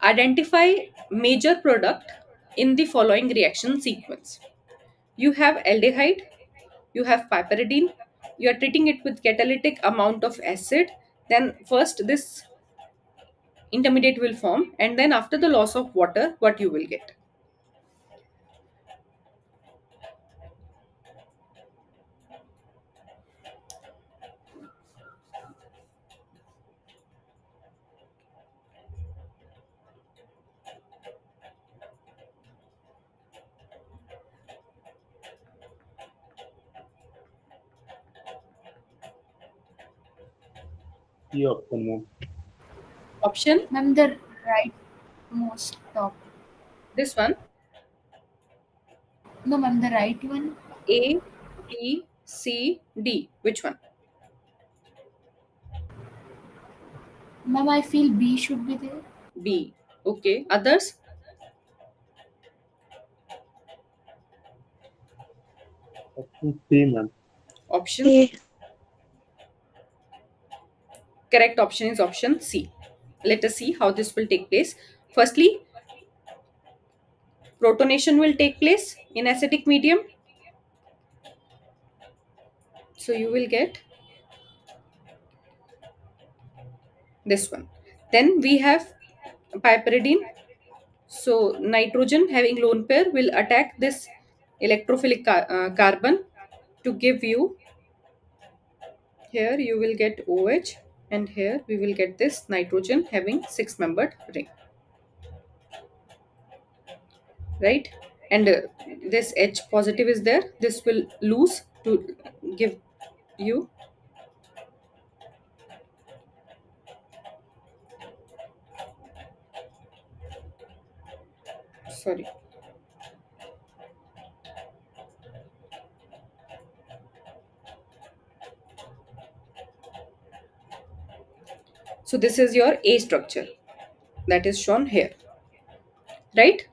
identify major product in the following reaction sequence. You have aldehyde, you have piperidine, you are treating it with catalytic amount of acid. Then first this intermediate will form, and then after the loss of water, what you will get? C option, ma'am. Option Ma'am, the right most top. this one, No, ma'am, the right one. A, B, C, D. Which one? Ma'am, I feel B should be there. B. Okay. Others? Option C, ma'am. Option. A. Correct option is option C. Let us see how this will take place. Firstly, protonation will take place in acidic medium. So you will get this one. Then we have piperidine. So nitrogen having lone pair will attack this electrophilic carbon to give you, here you will get OH, and here we will get this nitrogen having 6-membered ring, right? And this H positive is there, this will lose to give you, sorry, so this is your A structure that is shown here, right?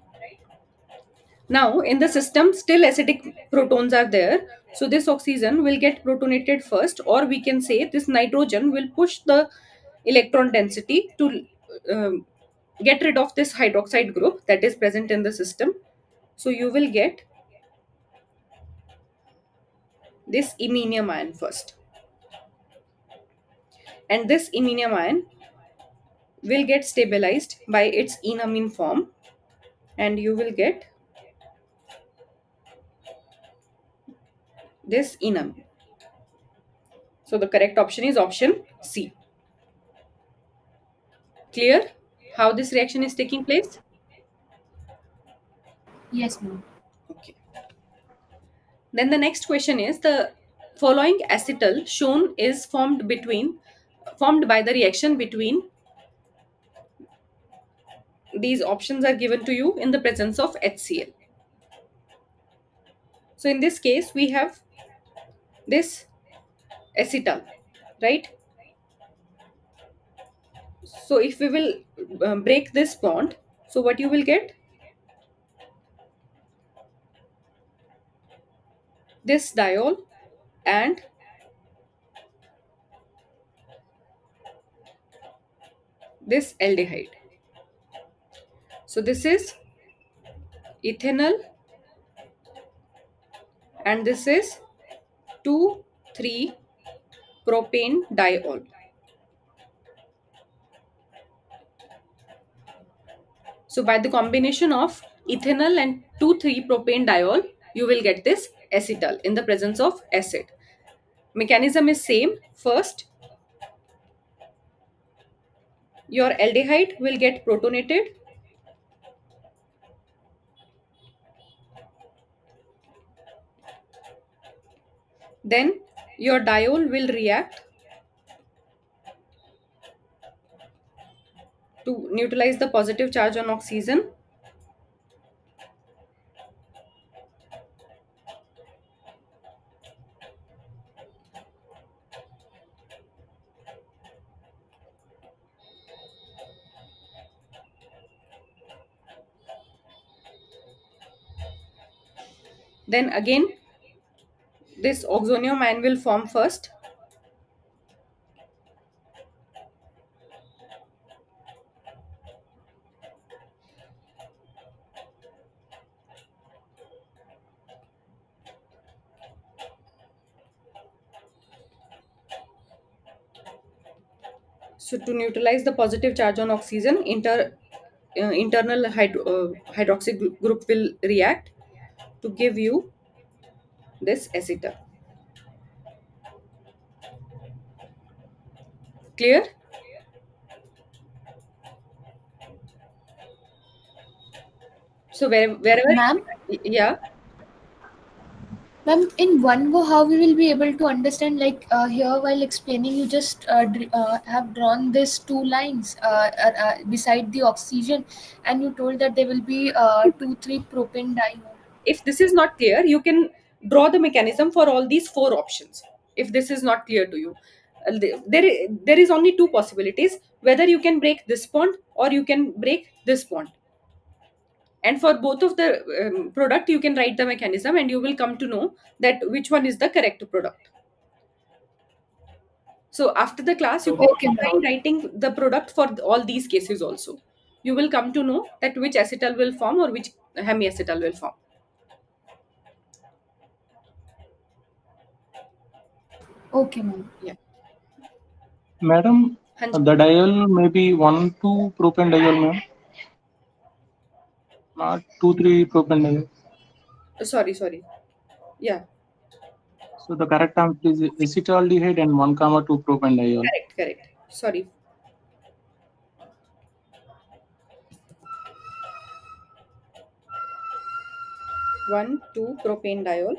Now in the system still acidic protons are there, so this oxygen will get protonated first, or we can say this nitrogen will push the electron density to get rid of this hydroxide group that is present in the system. So you will get this iminium ion first, and this iminium ion will get stabilized by its enamine form, and you will get this enamine. So the correct option is option C. Clear how this reaction is taking place? Yes, ma'am. Okay. Then the next question is, the following acetal shown is formed by the reaction between, these options are given to you in the presence of HCl. So in this case we have this acetal, right? So if we will break this bond, so what you will get, this diol and this aldehyde. So this is ethanol and this is 2,3 propane diol. So by the combination of ethanol and 2,3 propane diol, you will get this acetal in the presence of acid. Mechanism is same. First, your aldehyde will get protonated. Then your diol will react to neutralize the positive charge on oxygen. Then again, this oxonium ion will form first. So to neutralize the positive charge on oxygen, internal hydroxy group will react to give you this acetal. Clear? So wherever, Ma'am, yeah. ma'am, in one go, how we will be able to understand? Like here, while explaining, you just have drawn these two lines beside the oxygen, and you told that there will be 2,3 propane diol. If this is not clear, you can draw the mechanism for all these four options. If this is not clear to you, there is only two possibilities, whether you can break this bond or you can break this bond. And for both of the product, you can write the mechanism and you will come to know that which one is the correct product. So after the class, you can Okay, try ma'am. writing the product for all these cases also. You will come to know that which acetal will form or which hemiacetal will form. Okay, ma'am. Yeah. Madam, Hanji. the diol may be 1,2 propane diol, ma'am. Not 2,3 propane diol. Sorry. Yeah, So the correct answer is acetaldehyde and 1,2 propane diol. correct. Sorry. One, two propane diol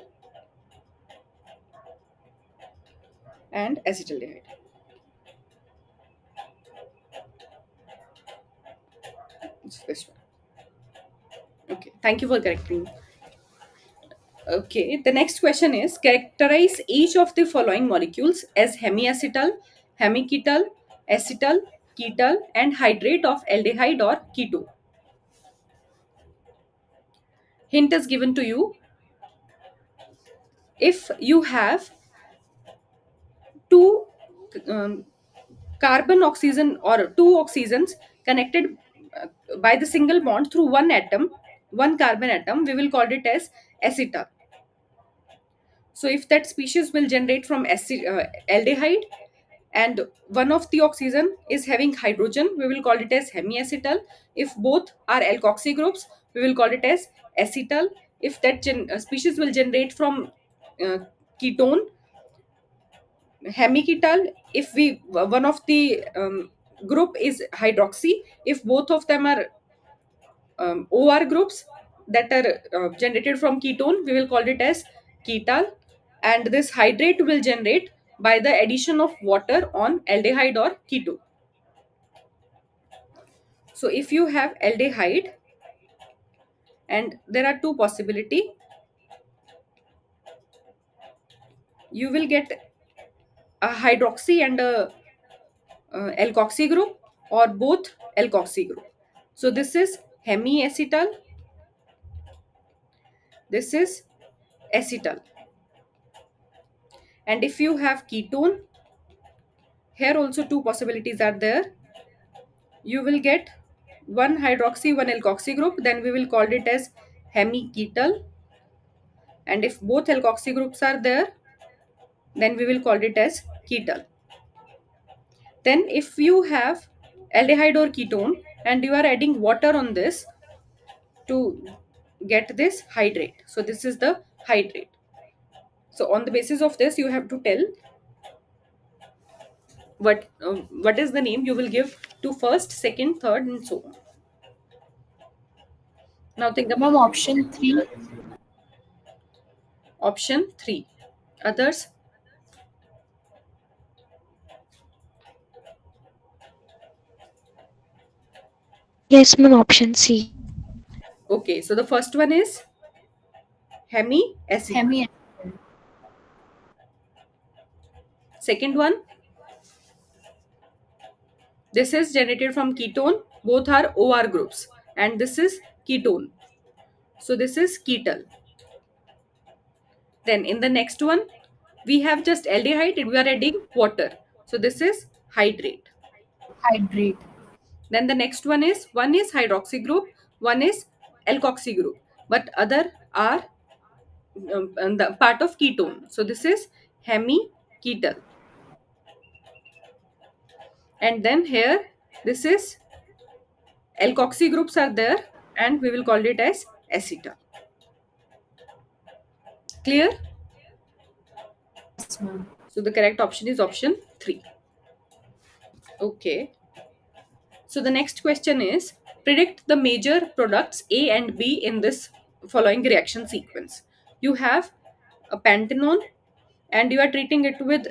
and acetaldehyde. It's this one. Okay, thank you for correcting me. Okay, the next question is, characterize each of the following molecules as hemiacetal, hemiketal, acetal, ketal, and hydrate of aldehyde or keto. Hint is given to you. If you have two carbon oxygen or two oxygens connected by the single bond through one carbon atom, we will call it as acetal. So if that species will generate from aldehyde and one of the oxygen is having hydrogen, we will call it as hemiacetal. If both are alkoxy groups, we will call it as acetal. If that species will generate from uh, ketone, hemiketal, if we one of the group is hydroxy, if both of them are OR groups that are generated from ketone, we will call it as ketal. And this hydrate will generate by the addition of water on aldehyde or ketone. So if you have aldehyde, and there are two possibility, you will get a hydroxy and a alkoxy group, or both alkoxy group. So this is hemiacetal, this is acetal. And if you have ketone, here also two possibilities are there. You will get one hydroxy, one alkoxy group, then we will call it as hemiketal. And if both alkoxy groups are there, then we will call it as ketal. Then if you have aldehyde or ketone and you are adding water on this to get this hydrate, so this is the hydrate. So on the basis of this, you have to tell what is the name you will give to first, second, third, and so on. Now think about Ma'am, option 3. option 3. Others? Yes, ma'am, option C. Okay, so the first one is hemiacetal. Hemi. Second one, this is generated from ketone. Both are OR groups, and this is ketone. So this is ketal. Then in the next one, we have just aldehyde and we are adding water. So this is hydrate. Hydrate. Then the next one is hydroxy group, one is alkoxy group, but other are the part of ketone. So this is hemiketal. And then here, this is alkoxy groups are there, and we will call it as acetal. Clear? Yes, ma'am. So the correct option is option 3. Okay. So the next question is, predict the major products A and B in this following reaction sequence. You have a pentanone and you are treating it with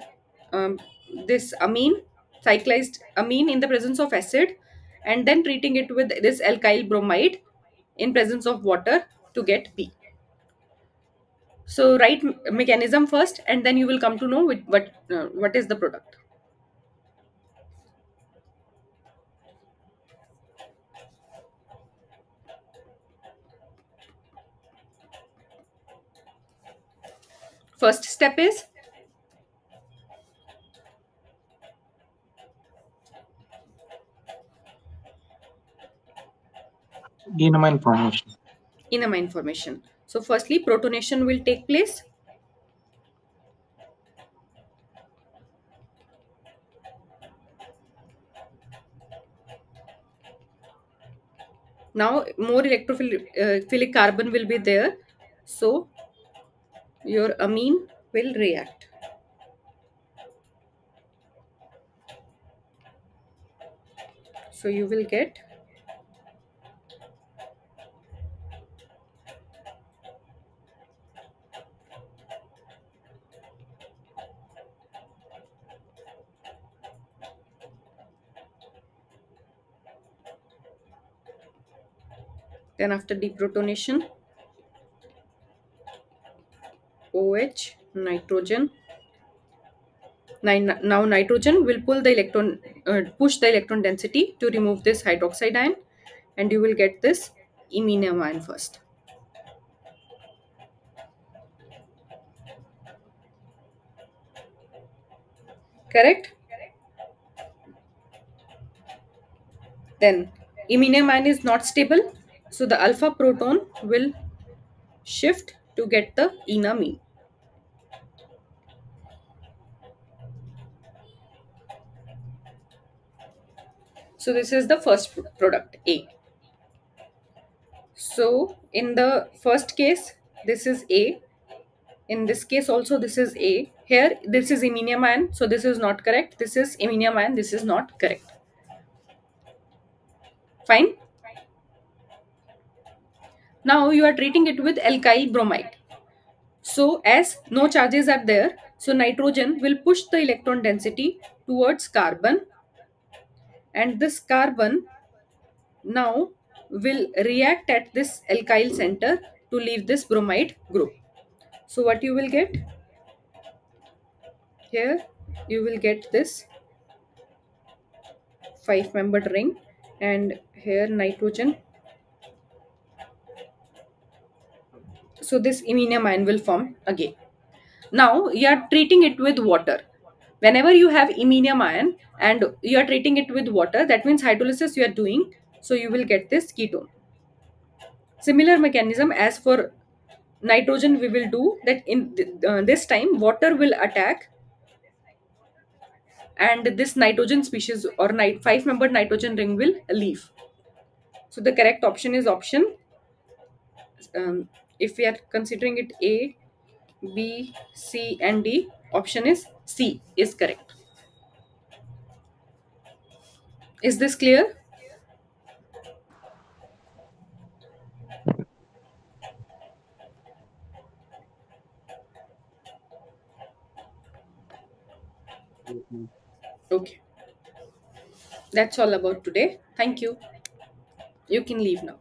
this amine, cyclized amine in the presence of acid, and then treating it with this alkyl bromide in presence of water to get B. So write mechanism first, and then you will come to know what is the product. First step is enamine formation. enamine formation. So firstly, protonation will take place. Now more electrophilic carbon will be there. So your amine will react. So you will get then after deprotonation, OH, nitrogen. Now nitrogen will push the electron density to remove this hydroxide ion, and you will get this iminium ion first. Correct? Then iminium ion is not stable, so the alpha proton will shift to get the enamine. So this is the first product, A. So in the first case, this is A. In this case also this is A. Here this is iminium ion, so this is not correct. This is iminium ion, this is not correct. Fine. Now you are treating it with alkyl bromide. So as no charges are there, so nitrogen will push the electron density towards carbon, and this carbon now will react at this alkyl center to leave this bromide group. So what you will get? Here you will get this 5-membered ring, and here nitrogen. So this iminium ion will form again. Now you are treating it with water. Whenever you have iminium ion and you are treating it with water, that means hydrolysis you are doing, so you will get this ketone. Similar mechanism as for nitrogen we will do that. In this time water will attack and this nitrogen species or 5-membered nitrogen ring will leave. So the correct option is option, if we are considering it A, B, C and D, option is C is correct. Is this clear? Okay. That's all about today. Thank you. You can leave now.